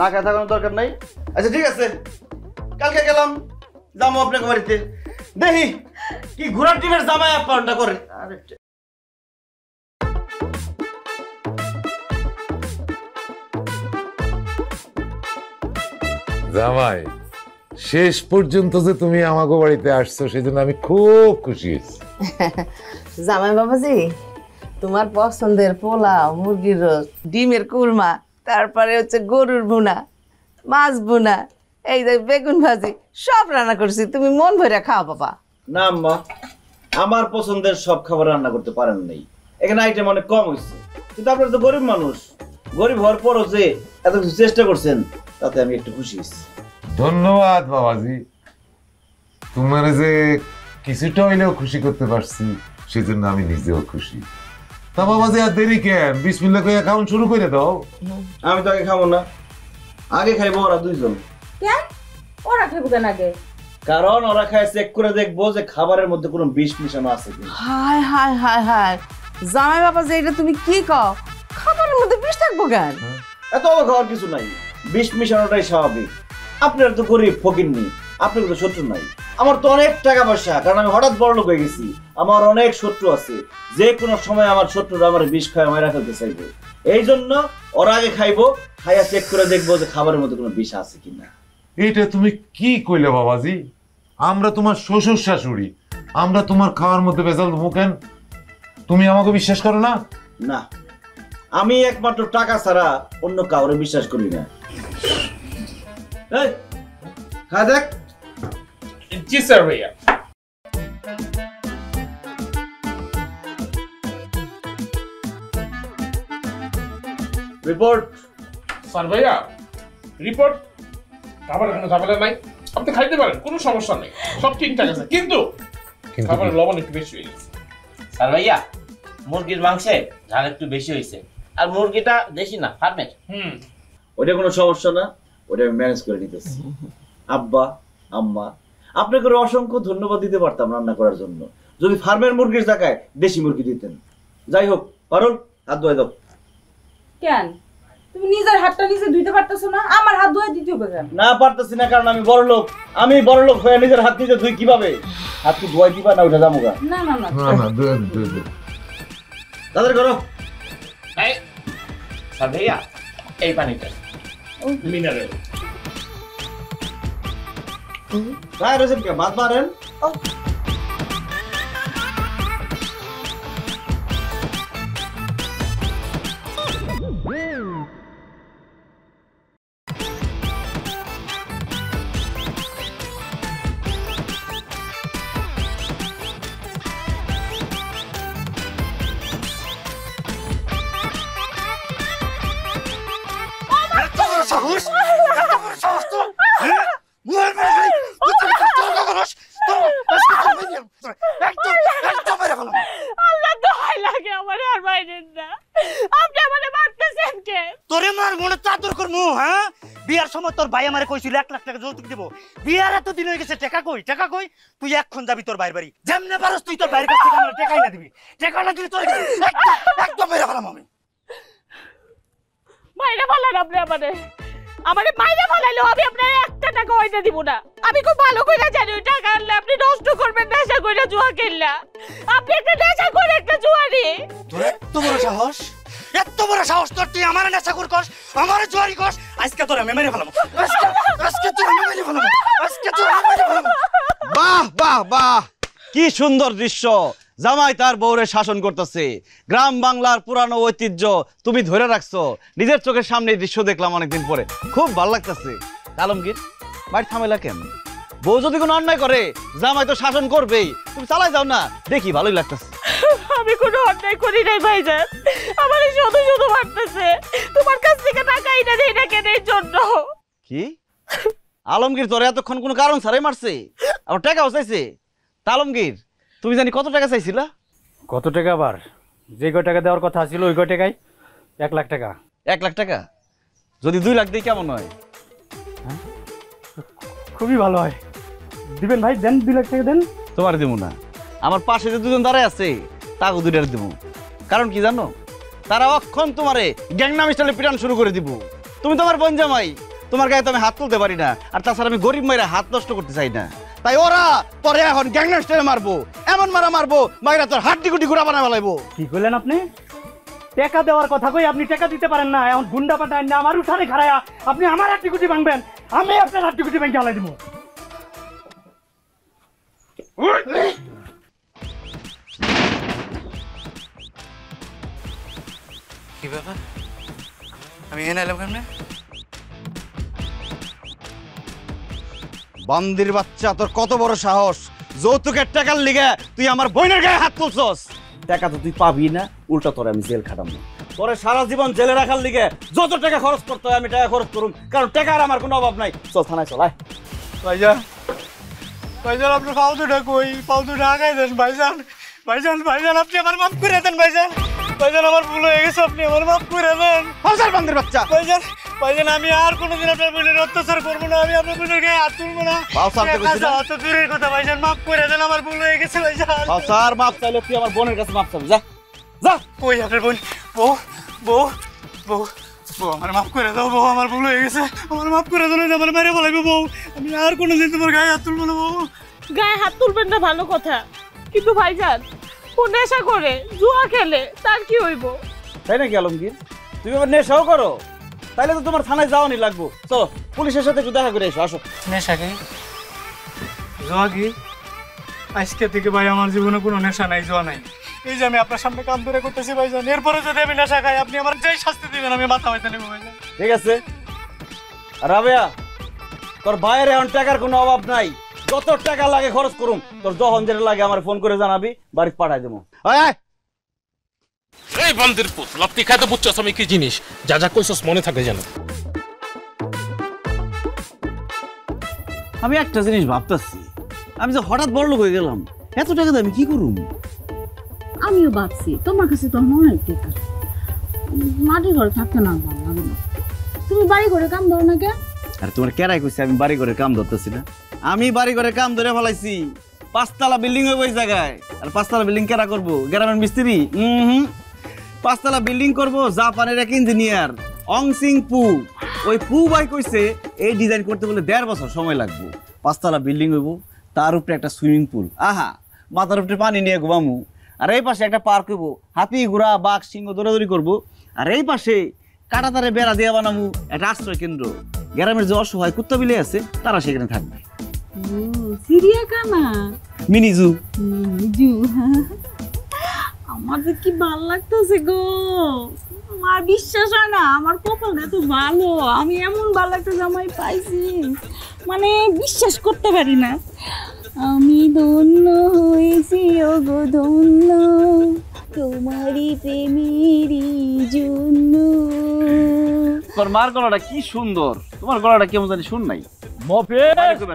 না খেয়ে থাকানোর দরকার নাই। আচ্ছা ঠিক আছে, কালকে গেলাম যাবো আপনাকে বাড়িতে, দেখি কি ঘোড়ার টিমের জামাই আপ্যায়নটা করে। আরে জামাই, শেষ পর্যন্ত যে তুমি আমাকে বাড়িতে আসছো সেজন্য আমি খুব খুশি হয়েছি। জামাই বাবাজি, তোমার পছন্দের পোলাও, মুরগির রোস্ট, ডিমের কুরমা, তারপরে হচ্ছে গরুর ভুনা, মাছ ভুনা, এই যে বেগুন ভাজি সব রান্না করছি, তুমি মন ভরে খাও বাবা। না আম্মা, আমার পছন্দের সব খাবার রান্না করতে পারেন নাই, এখানে আইটেম অনেক কম হয়েছে, কিন্তু আপনারা তো গরিব মানুষ, গরিব হওয়ার পরও যে এত কিছু চেষ্টা করছেন তাতে আমি একটু খুশি হয়েছি। ধন্যবাদ বাবাজি, তোমার যে কিছুটা হইলেও খুশি করতে পারছি সেজন্য আমি নিজেও খুশি। তা বাবাজি আর দেরি কেন, বিসমিল্লাহ কইয়া খাওন শুরু করে দাও। আমি তো আগে খাবো না, আগে খাইবো ওরা দুইজন। কেন ওরা খাইবো কেন আগে? কারণ ওরা খায় চেক করে দেখবো যে খাবারের মধ্যে কোনো বিষ মিশানো আছে কিনা। হায় হায় হায় হায়, জামাই বাবাজি এটা তুমি কি কও? খাবারের মধ্যে বিষ থাকবো কেন? এত অবাক হওয়ার কিছু নাই, বিষ মিশানোটাই স্বাভাবিক। আপনার তো গরিব ফকিন্নি, আপনার তো শত্রু নাই। আমার তো অনেক টাকা পয়সা, কারণ আমি হঠাৎ বড়লোক হয়ে গেছি, আমার অনেক শত্রু আছে, যে কোনো সময় আমার শত্রুরা আমার বিষ খায় মারা ফেলতে চাইবে। এই জন্য ওরা আগে খাইবো, খাইয়া চেক করে দেখবো যে খাবারের মধ্যে কোনো বিষ আছে কিনা। এইটা তুমি কি কইলে বাবাজি? আমরা তোমার শ্বশুর শাশুড়ি, আমরা তোমার খাওয়ার মধ্যে ভেজাল দেবো কেন? তুমি আমাকে বিশ্বাস করো না? না, আমি একমাত্র টাকা ছাড়া অন্য কাউরে বিশ্বাস করি না। এই খা দেখ। জি স্যার ভাইয়া। রিপোর্ট। স্যার ভাইয়া রিপোর্ট, খাবার কোনো ঝামেলা নাই, আপনি খাইতে পারেন, কোনো সমস্যা নেই, সব ঠিকঠাক আছে, কিন্তু খাবারের লবণ একটু বেশি হয়ে গেছে। স্যার ভাইয়া, মুরগির মাংসে ঝাল একটু বেশি হয়েছে, আর মুরগিটা দেশি না, ফার্মের। ওটা কোনো সমস্যা না, ওটা আমি ম্যানেজ করে নিতেছি। আব্বা আম্মা, আপনাকে অসংখ্য ধন্যবাদ দিতে পারতাম রান্না করার জন্য, যদি ফার্মের মুরগির জায়গায় দেশি মুরগি দিতেন। যাই হোক, পারুল হাত ধুয়ে দাও। কেন তুমি নিজের হাতটা নিজে ধুইতে পারতেছো না? আমার হাত ধুয়ে দিতে হবে কেন? না পারতেছি না, কারণ আমি বড় লোক, আমি বড় লোক হয়ে নিজের হাত নিজে ধুই কিভাবে? হাত কি ধোয়াই দিবা না উঠে যাবো গা? না না না না না, তাদের করো। এই স্যার ভাইয়া, এই পানিটা মিনারেল। গায়ে রয়েছেন কে? ভাত মারেন। আল্লাহ দোহাই লাগে আমারে আর বাইরেন না, আপনি আমারে মারতেছেন কে? তোরে মার মনে চাদর করমু। হ্যাঁ, বিয়ার সময় তোর ভাই আমারে কইছিল 1 লাখ টাকা যৌতুক দেব। বিয়ার এত দিন হয়ে গেছে, টাকা কই? টাকা কই? তুই এখন যাবি তোর ভাইয়ের বাড়ি, যেমনে পারস তুই তোর ভাইয়ের কাছ থেকে আমার টাকাই না দিবি। টাকা না দিবি তোর একদম মেরে ফেলাম আমি। মাইরা ফালান আপনি আমারে মাইরা ফালাইলেও আমি আপনার 1 টাকা হইতে দিব না। আমি খুব ভালো কইরা জানি ওই টাকা আনলে আপনি নষ্ট করবেন নেশা কইরা জুয়া খেললা। আপনি একটা নেশা করে একটা জুয়ারি। তোর এত বড় সাহস, এত বড় সাহস তোর, তুই আমার নেশা করস, আমার জুয়ারি করস। আজকে তোর আমি মেরে ফেলাম, আজকে তোর আমি মেরে ফেলাম, আজকে তোর আমি মেরে ফেলাম। বাহ বাহ বাহ, কি সুন্দর দৃশ্য! জামাই তার বউরে শাসন করতেছে, গ্রাম বাংলার পুরানো ঐতিহ্য তুমি ধরে রাখছো। নিজের চোখের সামনে দৃশ্য দেখলাম অনেকদিন পরে, খুব ভালো লাগতেছে। আলমগীর, বাড়ি থামেলা কেন? বউ যদি কোনো অন্যায় করে জামাই তো শাসন করবেই, তুমি চালাই যাও না, দেখি ভালোই লাগতেছে। আমি কোনো অন্যায় করি নাই ভাইজান, আমারে শুধু শুধু মারতেছে। তোমার কাছ থেকে টাকা আইনা দেই না কেন এর জন্য? কি আলমগীর তোরে এতক্ষণ কোনো কারণ ছাড়াই মারছে, আবার টাকাও চাইছে। তা আলমগীর তুমি জানি কত টাকা চাইছিলা? কত টাকা আবার? যে কয় টাকা দেওয়ার কথা ছিল ওই কয় টাকায় 1 লাখ টাকা। 1 লাখ টাকা? যদি 2 লাখ দিই কেমন হয়? খুবই ভালো হয়। দিবেন ভাই, দেন 2 লাখ টাকা দেন। তোমার দেবো না, আমার পাশে যে দুজন দাঁড়ায় আছে তাকে 2 টাকা দেবো। কারণ কি জানো, তারা অক্ষণ তোমারে গ্যাংনাম স্টাইলে পিটান শুরু করে দিব। তুমি তোমার বোন জামাই, তোমার গায়ে তো আমি হাত তুলতে পারি না, আর তাছাড়া আমি গরিব মাইরা হাত নষ্ট করতে চাই না। তাই ওরা তোরে এখন গ্যাংনাম স্টাইলে মারবো, এমন মারবো মাইরা তোর হাড্ডি গুটি গুড়া বানায় ফেলাইবো। কি করলেন আপনি? টাকা দেওয়ার কথা কই আপনি টাকা দিতে পারেন না, এখন গুন্ডা পাঠায় না আমার উঠানে খাড়ায়া আপনি আমার হাড্ডি গুটি ভাঙবেন, আমি আপনার হাড্ডি গুটি ভাঙে আলাই দিব। কি ব্যাপার, আমি এনে এলাম কেমনে? বান্দির বাচ্চা, তোর কত বড় সাহস! যৌতুকের টাকার লিগে তুই আমার বোনের গায়ে হাত তুলছস। টাকা তো তুই পাবি না, উল্টা তোরে আমি জেল খাটাবো। তোরে সারা জীবন জেলে রাখার লিগে যত টাকা খরচ করতে হয় আমি টাকা খরচ করুম, কারণ টাকার আমার কোনো অভাব নাই। চল থানায় চল। আয় ভাইজান, ভাইজান আপনার পাও দুটা কই, পাও দুটা আগাই দেন ভাইজান। ভাইজান, ভাইজান আপনি আমার মাফ করে দেন ভাইজান। ভাইজান আমার ভুল হয়ে গেছে, আপনি আমার মাফ করে দেন। হাজার বান্দির বাচ্চা। ভাইজান, ভাইজান আমি আর কোনোদিন আপনার বোনের অত্যাচার করবো না, আমি আপনার বোনের গায়ে হাত তুলবো না। অত দূরের কথা ভাইজান, মাফ করে দেন, আমার ভুল হয়ে গেছে ভাইজান। স্যার মাফ চাইলে তুই আমার বোনের কাছে মাফ চাবি, যা যা। কই আপনার বোন? বউ বউ বউ বউ আমার মাফ করে দাও বউ, আমার ভুল হয়ে গেছে, আমার মাফ করে দাও, আমার মেরে বলাইবো বউ, আমি আর কোনোদিন তোমার গায়ে হাত তুলবো না বউ। গায়ে হাত তুলবেন না ভালো কথা, কিন্তু ভাইজান ও নেশা করে, জুয়া খেলে, তার কি হইব? তাই নাকি আলমগীর? তুমি আবার নেশাও করো? তাইলে তো তোমার থানায় যাওয়ানি লাগবো। চলো পুলিশের সাথে একটু দেখা করে এসো। আসো। নেশা কি? জোয়া কি? আজকে থেকে ভাই আমার জীবনে কোনো নেশা নাই, জোয়া নাই। এই যে আমি আপনার সামনে কাম ধরে করতেছি ভাইজান, এরপরে যদি আমি নেশা খাই আপনি আমার যেই শাস্তি দিবেন আমি মাথা হইতে নেবো ভাইজান। ঠিক আছে রাবেয়া, তোর ভাইয়ের এখন টাকার কোনো অভাব নাই, যত টাকা লাগে খরচ করুম, তোর যখন যেটা লাগে আমার ফোন করে জানাবি, বাড়িতে পাঠাই দেবো। এই বান্দির পুত, লাপ্তি খাইতে বুঝছস আমি কি জিনিস, যা যা কইছস মনে থাকে যেন। আমি একটা জিনিস ভাবতেছি, আমি যে হঠাৎ বড়লোক হয়ে গেলাম, এত টাকা দিয়ে আমি কি করুম? আমিও ভাবছি তোমার কাছে তো অনেক টাকা, মাটির ঘরে থাকতে না ভালো লাগে না। তুমি বাড়ি ঘরে কাম দাও না কে? আর তোমার কেরাই কইছে আমি বাড়ি ঘরে কাম ধরতেছি না? আমি বাড়ি ঘরে কাম ধরে ফেলাইছি, 5 তলা বিল্ডিং হইব ওই জায়গায়। আর 5 তলা বিল্ডিং কেরা করবো? গ্রামের মিস্ত্রি? 5 তলা বিল্ডিং করবো জাপানের এক ইঞ্জিনিয়ার অং সিং পু। ওই পু ভাই কইছে এই ডিজাইন করতে বলে 1.5 বছর সময় লাগবে। 5 তলা বিল্ডিং হইব, তার উপরে একটা সুইমিং পুল, আহা মাথার উপরে পানি নিয়ে ঘুমামু। আর এই পাশে একটা পার্ক হইব, হাতি ঘোড়া বাঘ সিংহ দৌড়াদৌড়ি করবো। আর এই পাশে কাটাতারে বেড়া দিয়ে বানামু একটা আশ্রয় কেন্দ্র। গ্রামের যে অসহায় কুত্তা বিলে আছে তারা সেখানে থাকবে। চিড়িয়াখানা, মিনি জু। আমার যে কি ভালো লাগতেছে গো, আমার বিশ্বাস হয় না আমার কপালটা এত ভালো, আমি এমন ভালো একটা জামাই পাইছি, মানে বিশ্বাস করতে পারি না। আমি ধন্য হয়েছি ও গো ধন্য, তোমারই প্রেমেরই জন্য। তোর মার গলাটা কি সুন্দর, তোমার গলাটা কেমন জানি শুন নাই।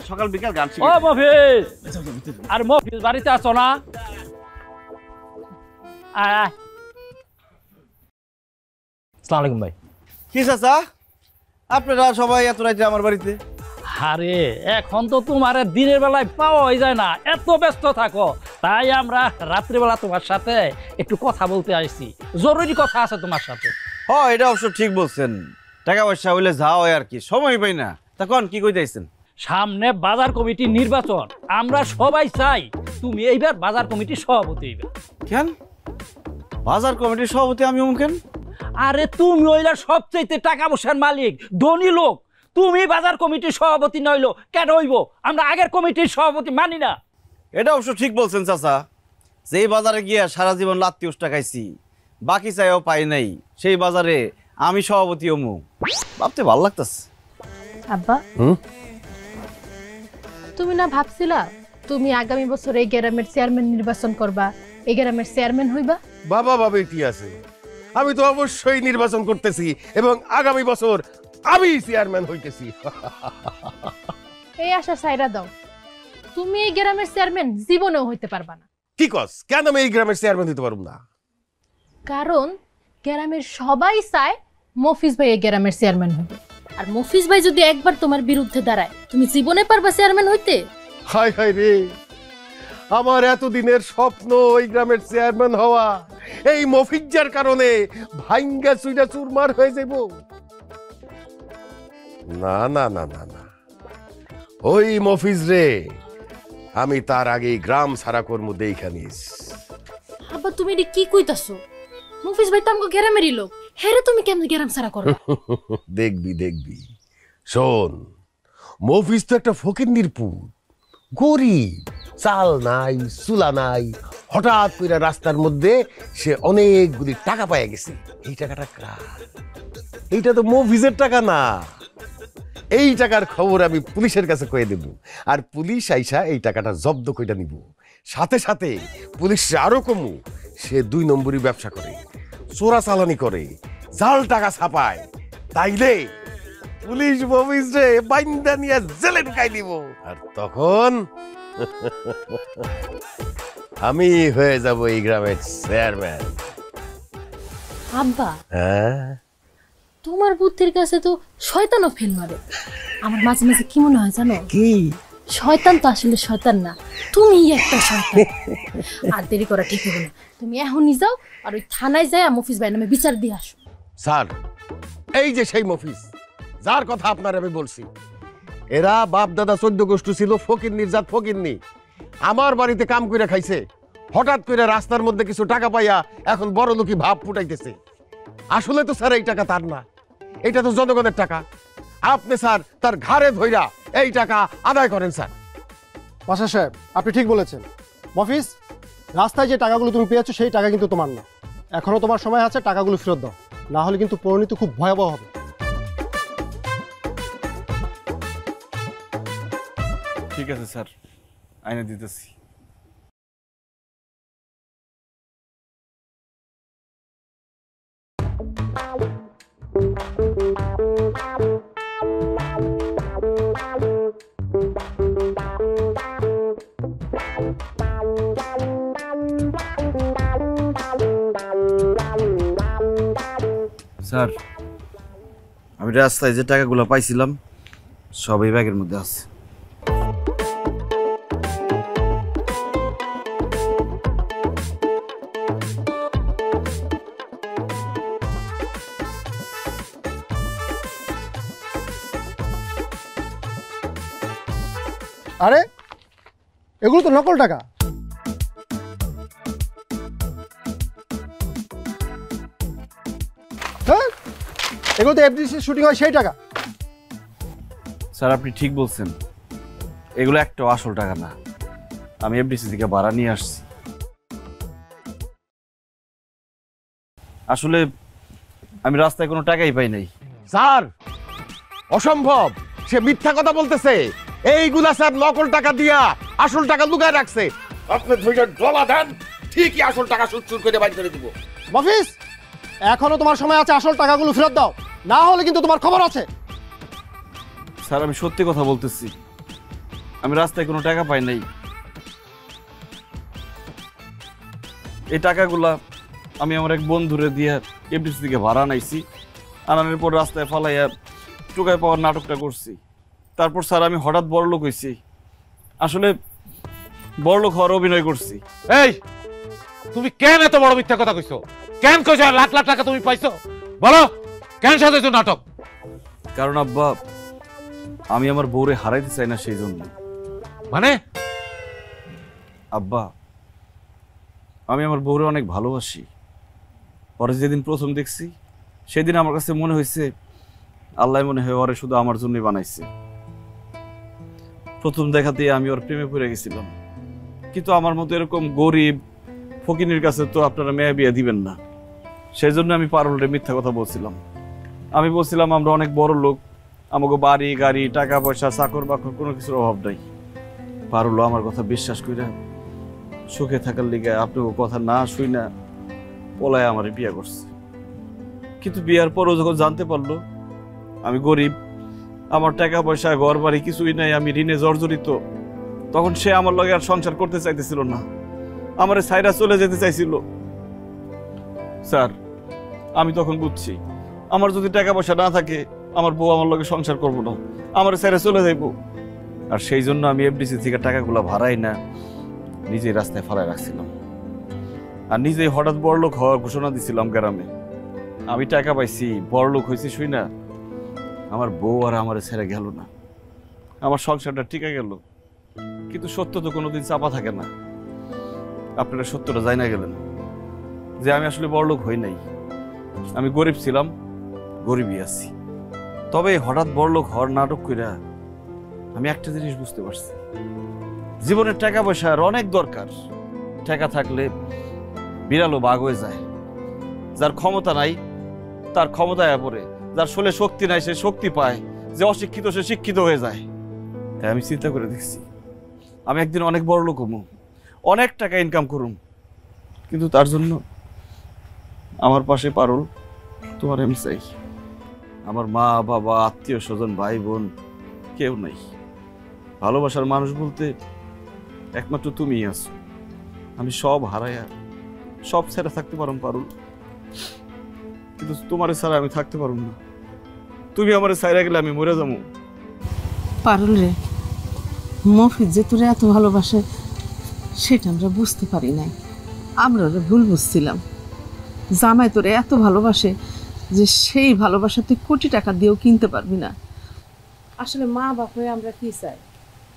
সকাল বিকাল গান শিখে। ও মফিজ, আর মফিজ বাড়িতে আছো না? আসসালামু আলাইকুম ভাই। কি চাচা, আপনারা সবাই এত রাইতে আমার বাড়িতে? আরে এখন তো তোমার দিনের বেলায় পাওয়াই যায় না, এত ব্যস্ত থাকো, তাই আমরা রাত্রিবেলা তোমার সাথে একটু কথা বলতে আসছি, জরুরি কথা আছে তোমার সাথে। হ্যাঁ এটা অবশ্য ঠিক বলছেন, টাকা পয়সা হইলে যাও আর কি, সময় পাই না। তখন কি কইতেছেন? সামনে বাজার কমিটির নির্বাচন, আমরা সবাই চাই তুমি এইবার বাজার কমিটির সভাপতি হইবে। কেন বাজার কমিটির সভাপতি আমি কেন? আরে তুমি হইলা সবচেয়ে টাকা পয়সার মালিক, ধনী লোক, তুমি বাজার কমিটির সভাপতি নইলো কেন হইব? আমরা আগের কমিটির সভাপতি মানি না। এটা অবশ্য ঠিক বলছেন চাচা, যেই বাজারে গিয়া সারা জীবন লাত্তি উষ্টা খাইছি, বাকি চাইও পাই নাই, সেই বাজারে আমি সভাপতি হমু, ভাবতে ভালো লাগতেছে। আব্বা তুমি না ভাবছিলা তুমি আগামী বছর এই গ্রামের চেয়ারম্যান নির্বাচন করবা, এই গ্রামের চেয়ারম্যান হইবা? বাবা বাবা কি আছে, আমি তো অবশ্যই নির্বাচন করতেছি এবং আগামী বছর আমি চেয়ারম্যান হইতেছি। এই আশা সাইরা দাও, তুমি এই গ্রামের চেয়ারম্যান জীবনেও হইতে পারবা না। কি কস? কেন আমি এই গ্রামের চেয়ারম্যান হইতে পারব না? কারণ গ্রামের সবাই চায় মফিজ ভাই এই গ্রামের চেয়ারম্যান হবে, আর মফিজ ভাই যদি একবার তোমার বিরুদ্ধে দাঁড়ায় তুমি জীবনে পারবা চেয়ারম্যান হইতে? হায় হায় রে, আমার এতদিনের স্বপ্ন ওই গ্রামের চেয়ারম্যান হওয়া এই মফিজ্জার কারণে ভাঙ্গা চুইরা চুরমার হয়ে যাব। না না না না না, ওই মফিজ রে আমি তার আগে গ্রাম সারা কর্ম দেখা নিস। আব্বা তুমি এটা কি কইতাছো? মফিজ ভাই তো আমগো গ্রামেরই লোক, হেরে তুমি কেমনে গ্রাম সারা করো? দেখবি দেখবি, শোন, মফিজ তো একটা ফকিন্নির পুত, গরিব, চাল নাই চুলা নাই, হঠাৎ করে রাস্তার মধ্যে সে অনেকগুলি টাকা পাইয়া গেছে। এই টাকাটা কার? এইটা তো মফিজের টাকা না। এই টাকার খবর আমি পুলিশের কাছে কয়ে দেব, আর পুলিশ আইসা এই টাকাটা জব্দ কইরা নিব। সাথে সাথে পুলিশ আরো কমু, সে 2 নম্বরই ব্যবসা করে, চোরা চালানি করে, জাল টাকা ছাপায়। তাইলে পুলিশ মফিজ রে বাইন্দা নিয়ে জেলে ঢুকাই দিব, আর তখন আমি হয়ে যাব এই গ্রামের চেয়ারম্যান। আব্বা হ্যাঁ, তোমার বুদ্ধির কাছে তো শয়তানও ফেল মারে। আমার মাঝে মাঝে কি মনে হয় জানো? কি? শয়তান তো আসলে শয়তান না, তুমি একটা শয়তান। আর দেরি করা ঠিক হবে না, তুমি এখনই যাও আর ওই থানায় যায় মফিজ ভাই নামে বিচার দিয়ে আসো। স্যার, এই যে সেই মফিজ যার কথা আপনার আমি বলছি, এরা বাপ দাদা 14 গোষ্ঠী ছিল ফকিন্নির জাত ফকিন্নি। আমার বাড়িতে কাম করে খাইছে, হঠাৎ করে রাস্তার মধ্যে কিছু টাকা পাইয়া এখন বড় লোকই ভাব ফুটাইতেছে। আসলে তো স্যার এই টাকা তার না, এটা তো জনগণের টাকা। আপনি স্যার তার ঘাড়ে ধইরা এই টাকা আদায় করেন। স্যার মাস্টার সাহেব, আপনি ঠিক বলেছেন। মফিজ, রাস্তায় যে টাকাগুলো তুমি পেয়েছো সেই টাকা কিন্তু তোমার না। এখনো তোমার সময় আছে, টাকাগুলো ফেরত দাও, না হলে কিন্তু পরিণতি খুব ভয়াবহ হবে। ঠিক আছে স্যার, আইনে দিতেছি। স্যার, আমি রাস্তায় যে টাকাগুলো পাইছিলাম সব এই ব্যাগের মধ্যে আছে। আরে এগুলো তো নকল টাকা। হ্যাঁ, এগুলো তো এফডিসি শুটিং হয় সেই টাকা। স্যার আপনি ঠিক বলছেন, এগুলো একটা আসল টাকা না, আমি এফডিসি থেকে ভাড়া নিয়ে আসছি। আসলে আমি রাস্তায় কোনো টাকাই পাই নাই। স্যার অসম্ভব, সে মিথ্যা কথা বলতেছে। এইগুলা স্যার নকল টাকা দিয়া আসল টাকা লুকায় রাখছে। আপনি ধৈর্য ডলা দেন, ঠিকই আসল টাকা সুর করে বাইর করে দিব। মফিজ, এখনো তোমার সময় আছে, আসল টাকাগুলো ফেরত দাও, না হলে কিন্তু তোমার খবর আছে। স্যার আমি সত্যি কথা বলতেছি, আমি রাস্তায় কোনো টাকা পাই নাই। এই টাকাগুলা আমি আমার এক বন্ধুরে দিয়ে এফডিসি থেকে ভাড়া আনাইছি, আনানোর পর রাস্তায় ফালাইয়া টুকায় পাওয়ার নাটকটা করছি। তারপর স্যার আমি হঠাৎ বড়লোক হয়েছি, আসলে বড়লোক হওয়ার অভিনয় করছি। এই তুমি কেন এত বড় মিথ্যা কথা কইছো? কেন কইছো লাখ লাখ টাকা তুমি পাইছো? বলো কেন সাজাইছো নাটক? কারণ আব্বা, আমি আমার বউরে হারাইতে চাই না, সেই জন্য। মানে? আব্বা, আমি আমার বউরে অনেক ভালোবাসি। পরে যেদিন প্রথম দেখছি সেদিন আমার কাছে মনে হয়েছে আল্লাহ মনে হয় ওরে শুধু আমার জন্যই বানাইছে। প্রথম দেখাতেই আমি ওর প্রেমে পড়ে গেছিলাম, কিন্তু আমার মতো এরকম গরিব ফকিনের কাছে তো আপনারা মেয়ে বিয়ে দিবেন না। সেই জন্য আমি পারুলরে মিথ্যা কথা বলছিলাম। আমি বলছিলাম আমরা অনেক বড় লোক, আমাকে বাড়ি গাড়ি টাকা পয়সা চাকর বাকর কোনো কিছুর অভাব নাই। পারুল আমার কথা বিশ্বাস করে সুখে থাকার লিগে আপনাকে কথা না শুই না পলায় আমার বিয়ে করছে। কিন্তু বিয়ার পরও যখন জানতে পারলো আমি গরিব, আমার টাকা পয়সা ঘর বাড়ি কিছুই নাই, আমি ঋণে জর্জরিত। তখন সে আমার লগে আর সংসার করতে চাইতেছিল না, আমার সাইরা চলে যেতে চাইছিল। স্যার, আমি তখন বুঝছি আমার যদি টাকা পয়সা না থাকে আমার বউ আমার লগে সংসার করবো না, আমার সাইরা চলে যাইব। আর সেই জন্য আমি এফডিসি থেকে টাকাগুলো ভাড়াই না নিজেই রাস্তায় ফালায় রাখছিলাম, আর নিজেই হঠাৎ বড়লোক হওয়ার ঘোষণা দিছিলাম গ্রামে। আমি টাকা পাইছি, বড়লোক হয়েছি শুই না, আমার বউ আর আমার ছেড়ে গেল না, আমার সংসারটা টিকে গেল। কিন্তু সত্য তো কোনোদিন চাপা থাকে না। আপনারা সত্যটা যাই না গেলেন যে আমি আসলে বড়লোক হই নাই, আমি গরিব ছিলাম, গরিবই আছি। তবে হঠাৎ বড়লোক হওয়ার নাটক কইরা আমি একটা জিনিস বুঝতে পারছি, জীবনের টাকা পয়সার অনেক দরকার। টাকা থাকলে বিড়ালও বাঘ হয়ে যায়। যার ক্ষমতা নাই তার ক্ষমতায় পড়ে, যার শরীরে শক্তি নাই সে শক্তি পায়, যে অশিক্ষিত সে শিক্ষিত হয়ে যায়। তাই আমি চিন্তা করে দেখছি আমি একদিন অনেক বড় লোক হবো, অনেক টাকা ইনকাম করুম, কিন্তু তার জন্য আমার পাশে পারুল তোমার আমি চাই। আমার মা বাবা আত্মীয় স্বজন ভাই বোন কেউ নাই। ভালোবাসার মানুষ বলতে একমাত্র তুমিই আছো। আমি সব হারাইয়া সব ছেড়ে থাকতে পারুম পারুল, কিন্তু তোমার ছাড়া আমি থাকতে পারুম না। তুমি আমার ছাইরা গেলে আমি মরে যাবো। পারুল রে, মফিজ যে তোরে এত ভালোবাসে সেটা আমরা বুঝতে পারি নাই, আমরা ওরা ভুল বুঝছিলাম। জামাই তোরে এত ভালোবাসে যে সেই ভালোবাসা তুই কোটি টাকা দিয়েও কিনতে পারবি না। আসলে মা বাপ হয়ে আমরা কি চাই,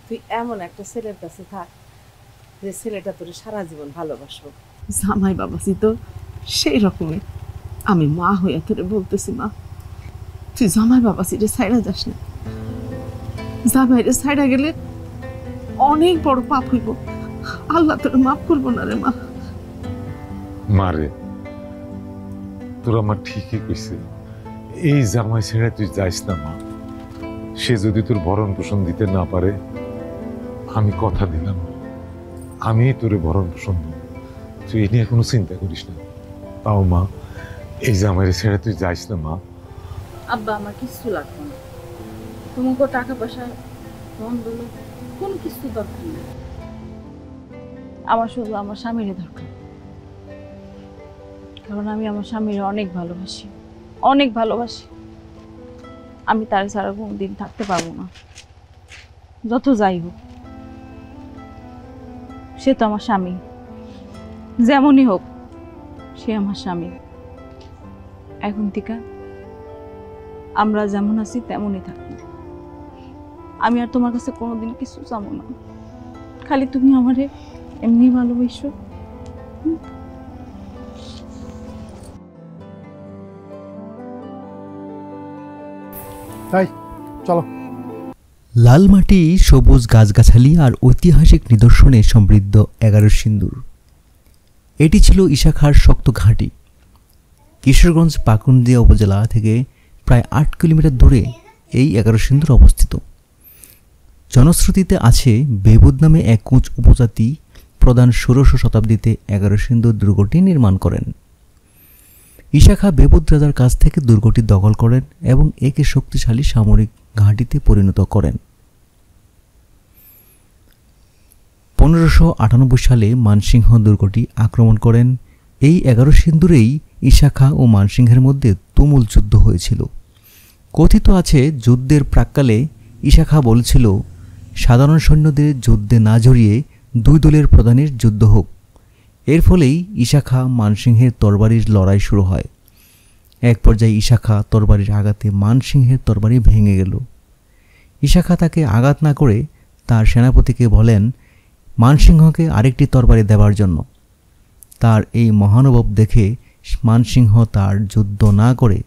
তুই এমন একটা ছেলের কাছে থাক যে ছেলেটা তোরে সারা জীবন ভালোবাসবো। জামাই বাবাজি তো সেই রকমই। আমি মা হইয়া তোরে বলতেছি, মা তুই জামাই বাবাজিরে ছাইড়া যাস না। জামাইরে ছাইড়া গেলে অনেক বড় পাপ হইব, আল্লাহ তোরে মাফ করবো না রে মা। মারে, তোর আমার ঠিকই কইছে, এই জামাই ছেড়ে তুই যাইস না মা। সে যদি তোর ভরণ পোষণ দিতে না পারে, আমি কথা দিলাম আমি তোরে ভরণ পোষণ দেব। তুই এই নিয়ে কোনো চিন্তা করিস না। তাও মা, এই জামাইরে ছেড়ে তুই যাইস না মা। আব্বা, আমার কিছু লাগবে না, তোমাকে টাকা পয়সা কোনো কিছু দরকার নেই। আমার শুধু আমার স্বামীর দরকার, কারণ আমি আমার স্বামীর অনেক ভালোবাসি, অনেক ভালোবাসি। আমি তার ছাড়া কোনোদিন থাকতে পারবো না। যত যাই হোক, সে তো আমার স্বামী, যেমনই হোক সে আমার স্বামী। এখন থেকে আমরা যেমন আছি তেমনই থাকি। আমি আর তোমার কাছে কোনোদিন কিছু চাবো না, খালি তুমি আমারে এমনি ভালোবাসো। তাই চলো। লাল মাটি, সবুজ গাছগাছালি আর ঐতিহাসিক নিদর্শনে সমৃদ্ধ 11 সিন্দুর। এটি ছিল ইশাখার শক্ত ঘাঁটি। কিশোরগঞ্জ পাকুন্দিয়া উপজেলা থেকে প্রায় 8 কিলোমিটার দূরে এই 11 সিন্দুর অবস্থিত। জনশ্রুতিতে আছে বেবুদ নামে এক কোচ উপজাতি প্রধান 16শো শতাব্দীতে 11 সিন্দুর দুর্গটি নির্মাণ করেন। ইশাখা বেবুদ রাজার কাছ থেকে দুর্গটি দখল করেন এবং একে শক্তিশালী সামরিক ঘাঁটিতে পরিণত করেন। 1598 সালে মানসিংহ দুর্গটি আক্রমণ করেন। এই 11 সিন্দুরেই ইশাখা ও মানসিংহের মধ্যে তুমুল যুদ্ধ হয়েছিল। কথিত আছে যুদ্ধের প্রাক্কালে ইশাখা বলেছিল, সাধারণ সৈন্যদের যুদ্ধে না জড়িয়ে 2 দলের প্রধানের যুদ্ধ হোক। এর ফলেই ইশাখা মানসিংহের তরবারির লড়াই শুরু হয়। এক পর্যায়ে ইশাখা তরবারির আঘাতে মানসিংহের তরবারি ভেঙে গেল। ইশাখা তাকে আঘাত না করে তার সেনাপতিকে বলেন মানসিংহকে আরেকটি তরবারি দেওয়ার জন্য। তার এই মহানুভব দেখে মানসিংহ তার যুদ্ধ না করে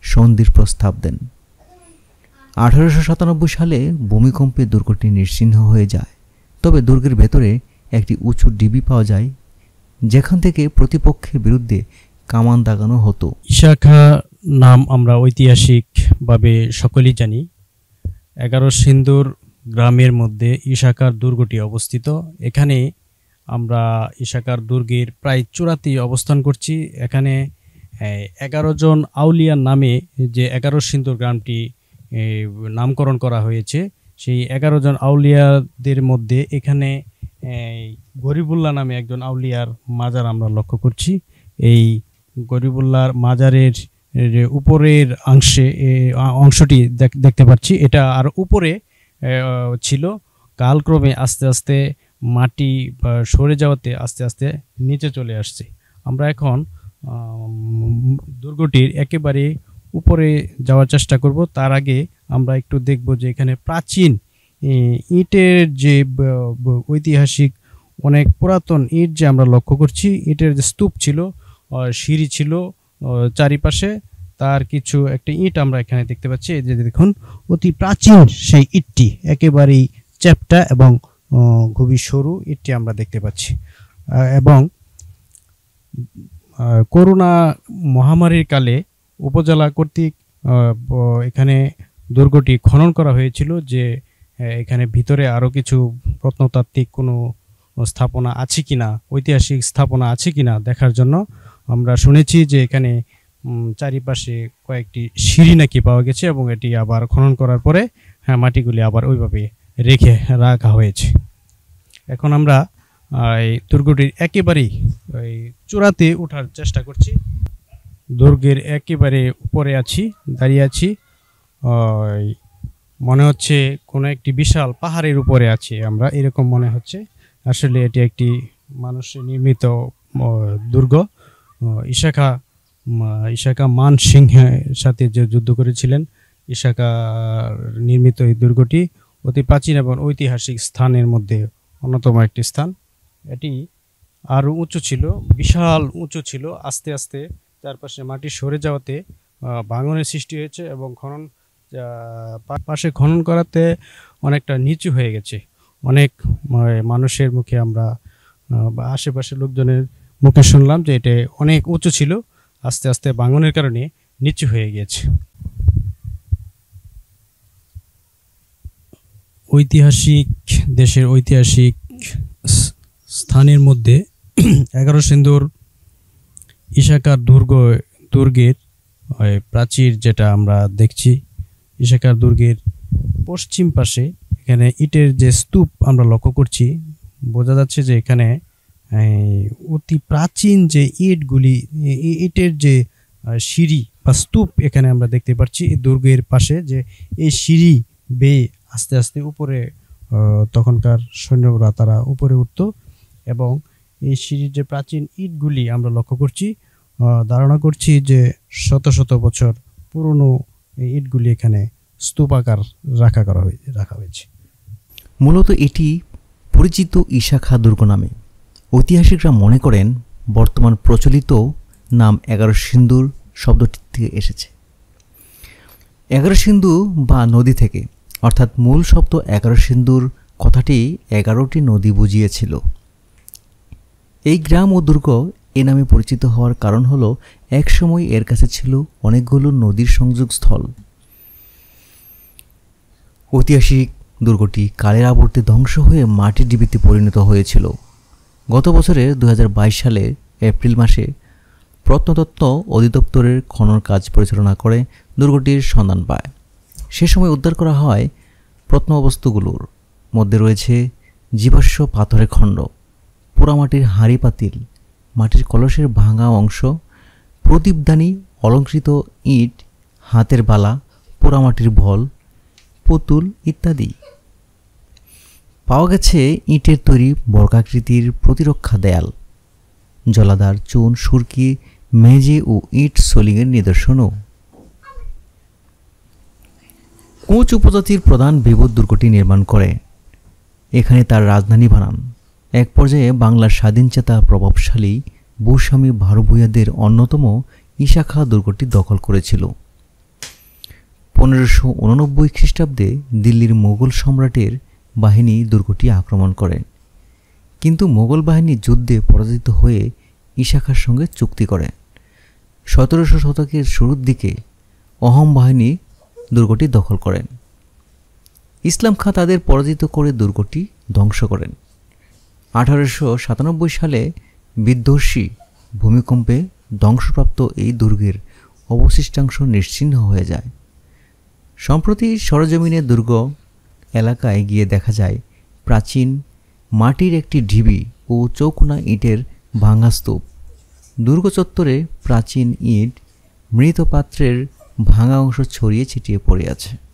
সন্ধির প্রস্তাব দেন। 1897 সালে ভূমিকম্পে দুর্গটি নিশ্চিহ্ন হয়ে যায়। তবে দুর্গের ভেতরে একটি উঁচু ডিবি পাওয়া যায়, যেখান থেকে প্রতিপক্ষের বিরুদ্ধে কামান দাগানো হতো। ইশাখা নাম আমরা ঐতিহাসিকভাবে সকলেই জানি। 11 সিন্দুর গ্রামের মধ্যে ইশাখার দুর্গটি অবস্থিত। এখানে আমরা ইশাখার দুর্গের প্রায় চূড়াতে অবস্থান করছি। এখানে 11 জন আউলিয়ার নামে যে 11 সিন্দুর গ্রামটি নামকরণ করা হয়েছে। সেই 11 জন আউলিয়াদের মধ্যে এখানে গরিবুল্লাহ নামে একজন আউলিয়ার মাজার আমরা লক্ষ্য করছি। এই গরিবুল্লাহর মাজারের উপরের অংশটি দেখতে পাচ্ছি, এটা আর উপরে ছিল, কালক্রমে আস্তে আস্তে মাটি সরে যাওয়াতে আস্তে আস্তে নিচে চলে আসছে। আমরা এখন দুর্গটির একেবারে উপরে যাওয়ার চেষ্টা করব। তার আগে আমরা একটু দেখব যে এখানে প্রাচীন ইটের যে ঐতিহাসিক অনেক পুরাতন ইট যে আমরা লক্ষ্য করছি, ইটের যে স্তূপ ছিল, সিঁড়ি ছিল চারিপাশে, তার কিছু একটা ইট আমরা এখানে দেখতে পাচ্ছি। এই যে দেখুন, অতি প্রাচীন সেই ইটটি, একেবারেই চ্যাপ্টা এবং খুবই সরু ইটটি আমরা দেখতে পাচ্ছি। এবং করোনা মহামারীর কালে উপজেলা কর্তৃক এখানে দুর্গটি খনন করা হয়েছিল, যে এখানে ভিতরে আরও কিছু প্রত্নতাত্ত্বিক কোনো স্থাপনা আছে কিনা, ঐতিহাসিক স্থাপনা আছে কিনা দেখার জন্য। আমরা শুনেছি যে এখানে চারিপাশে কয়েকটি সিঁড়ি নাকি পাওয়া গেছে, এবং এটি আবার খনন করার পরে মাটিগুলি আবার ওইভাবে রেখে রাখা হয়েছে। এখন আমরা এই দুর্গটির একেবারেই চূড়াতে ওঠার চেষ্টা করছি। দুর্গের একেবারে উপরে আছি, দাঁড়িয়ে আছি। মনে হচ্ছে কোনো একটি বিশাল পাহাড়ের উপরে আছি আমরা, এরকম মনে হচ্ছে। আসলে এটি একটি মানুষের নির্মিত দুর্গ। ইশাখা মান সিংহের সাথে যে যুদ্ধ করেছিলেন, ইশাখা নির্মিত এই দুর্গটি অতি প্রাচীন এবং ঐতিহাসিক স্থানের মধ্যে অন্যতম একটি স্থান। এটি আরও উঁচু ছিল, বিশাল উঁচু ছিল। আস্তে আস্তে চারপাশে মাটি সরে যাওয়াতে ভাঙনের সৃষ্টি হয়েছে, এবং পাশে খনন করাতে অনেকটা নিচু হয়ে গেছে। অনেক মানুষের মুখে আমরা আশেপাশের লোকজনের মুখে শুনলাম যে এটা অনেক উঁচু ছিল, আস্তে আস্তে ভাঙনের কারণে নিচু হয়ে গিয়েছে। দেশের ঐতিহাসিক স্থানের মধ্যে 11 সিন্ধুর ইশাখার দুর্গের প্রাচীর যেটা আমরা দেখছি, ইশাখার দুর্গের পশ্চিম পাশে এখানে ইটের যে স্তূপ আমরা লক্ষ্য করছি, বোঝা যাচ্ছে যে এখানে অতি প্রাচীন যে ইটগুলি, ইটের যে সিঁড়ি বা স্তূপ এখানে আমরা দেখতে পাচ্ছি। এই দুর্গের পাশে যে এই সিঁড়ি বেয়ে আস্তে আস্তে উপরে তখনকার সৈন্যরা তারা উপরে উঠত, এবং এই সিঁড়ির যে প্রাচীন ইটগুলি আমরা লক্ষ্য করছি, ধারণা করছি যে শত শত বছর পুরনো এই ইটগুলি এখানে স্তূপাকার রাখা হয়েছে। মূলত এটি পরিচিত ইশাখা দুর্গ নামে। ঐতিহাসিকরা মনে করেন বর্তমান প্রচলিত নাম 11 সিন্ধুর শব্দটি থেকে এসেছে। 11 সিন্ধু বা নদী থেকে, অর্থাৎ মূল শব্দ 11 সিন্ধুর কথাটি 11টি নদী বুঝিয়েছিল। এই গ্রাম ও দুর্গ এ নামে পরিচিত হওয়ার কারণ হলো একসময় এর কাছে ছিল অনেকগুলো নদীর সংযোগস্থল। ঐতিহাসিক দুর্গটি কালের আবর্তে ধ্বংস হয়ে মাটির ঢিবিতে পরিণত হয়েছিল। গত বছরের 2022 সালের এপ্রিল মাসে প্রত্নতত্ত্ব অধিদপ্তরের খনন কাজ পরিচালনা করে দুর্গটির সন্ধান পায়। সে সময় উদ্ধার করা হয় প্রত্নবস্তুগুলোর মধ্যে রয়েছে জীবাশ্ম পাথরের খণ্ড, পোড়ামাটির হাঁড়ি পাতিল, মাটির কলসের ভাঙা অংশ, প্রদীপদানি, অলঙ্কৃত ইট, হাতের বালা, পোড়ামাটির ভল, পুতুল ইত্যাদি। পাওয়া গেছে ইটের তৈরি বর্গাকৃতির প্রতিরক্ষা দেয়াল, জলাধার, চুন, সুরকি, মেঝে ও ইট সোলিংয়ের নিদর্শনও। কোচ উপজাতির প্রধান বিভূত দুর্গটি নির্মাণ করে এখানে তার রাজধানী বানান। এক পর্যায়ে বাংলার স্বাধীনচেতা প্রভাবশালী ভূস্বামী ভারভূঁইয়াদের অন্যতম ইশাখা দুর্গটি দখল করেছিল। 1589 খ্রিস্টাব্দে দিল্লির মোগল সম্রাটের বাহিনী দুর্গটি আক্রমণ করে, কিন্তু মোগল বাহিনী যুদ্ধে পরাজিত হয়ে ইশাখার সঙ্গে চুক্তি করে। 1700 শতকের শুরুর দিকে অহোম বাহিনী দুর্গটি দখল করেন। ইসলাম খাঁ তাদের পরাজিত করে দুর্গটি ধ্বংস করেন। 1897 সালে বিধ্বংসী ভূমিকম্পে ধ্বংসপ্রাপ্ত এই দুর্গের অবশিষ্টাংশ নিশ্চিহ্ন হয়ে যায়। সম্প্রতি সরজমিনে দুর্গ এলাকায় গিয়ে দেখা যায় প্রাচীন মাটির একটি ঢিবি ও চৌকোনা ইটের ভাঙা স্তূপ। দুর্গ চত্বরে প্রাচীন ইট, মৃৎ পাত্রের ভাঙা অংশ ছড়িয়ে ছিটিয়ে পড়ে আছে।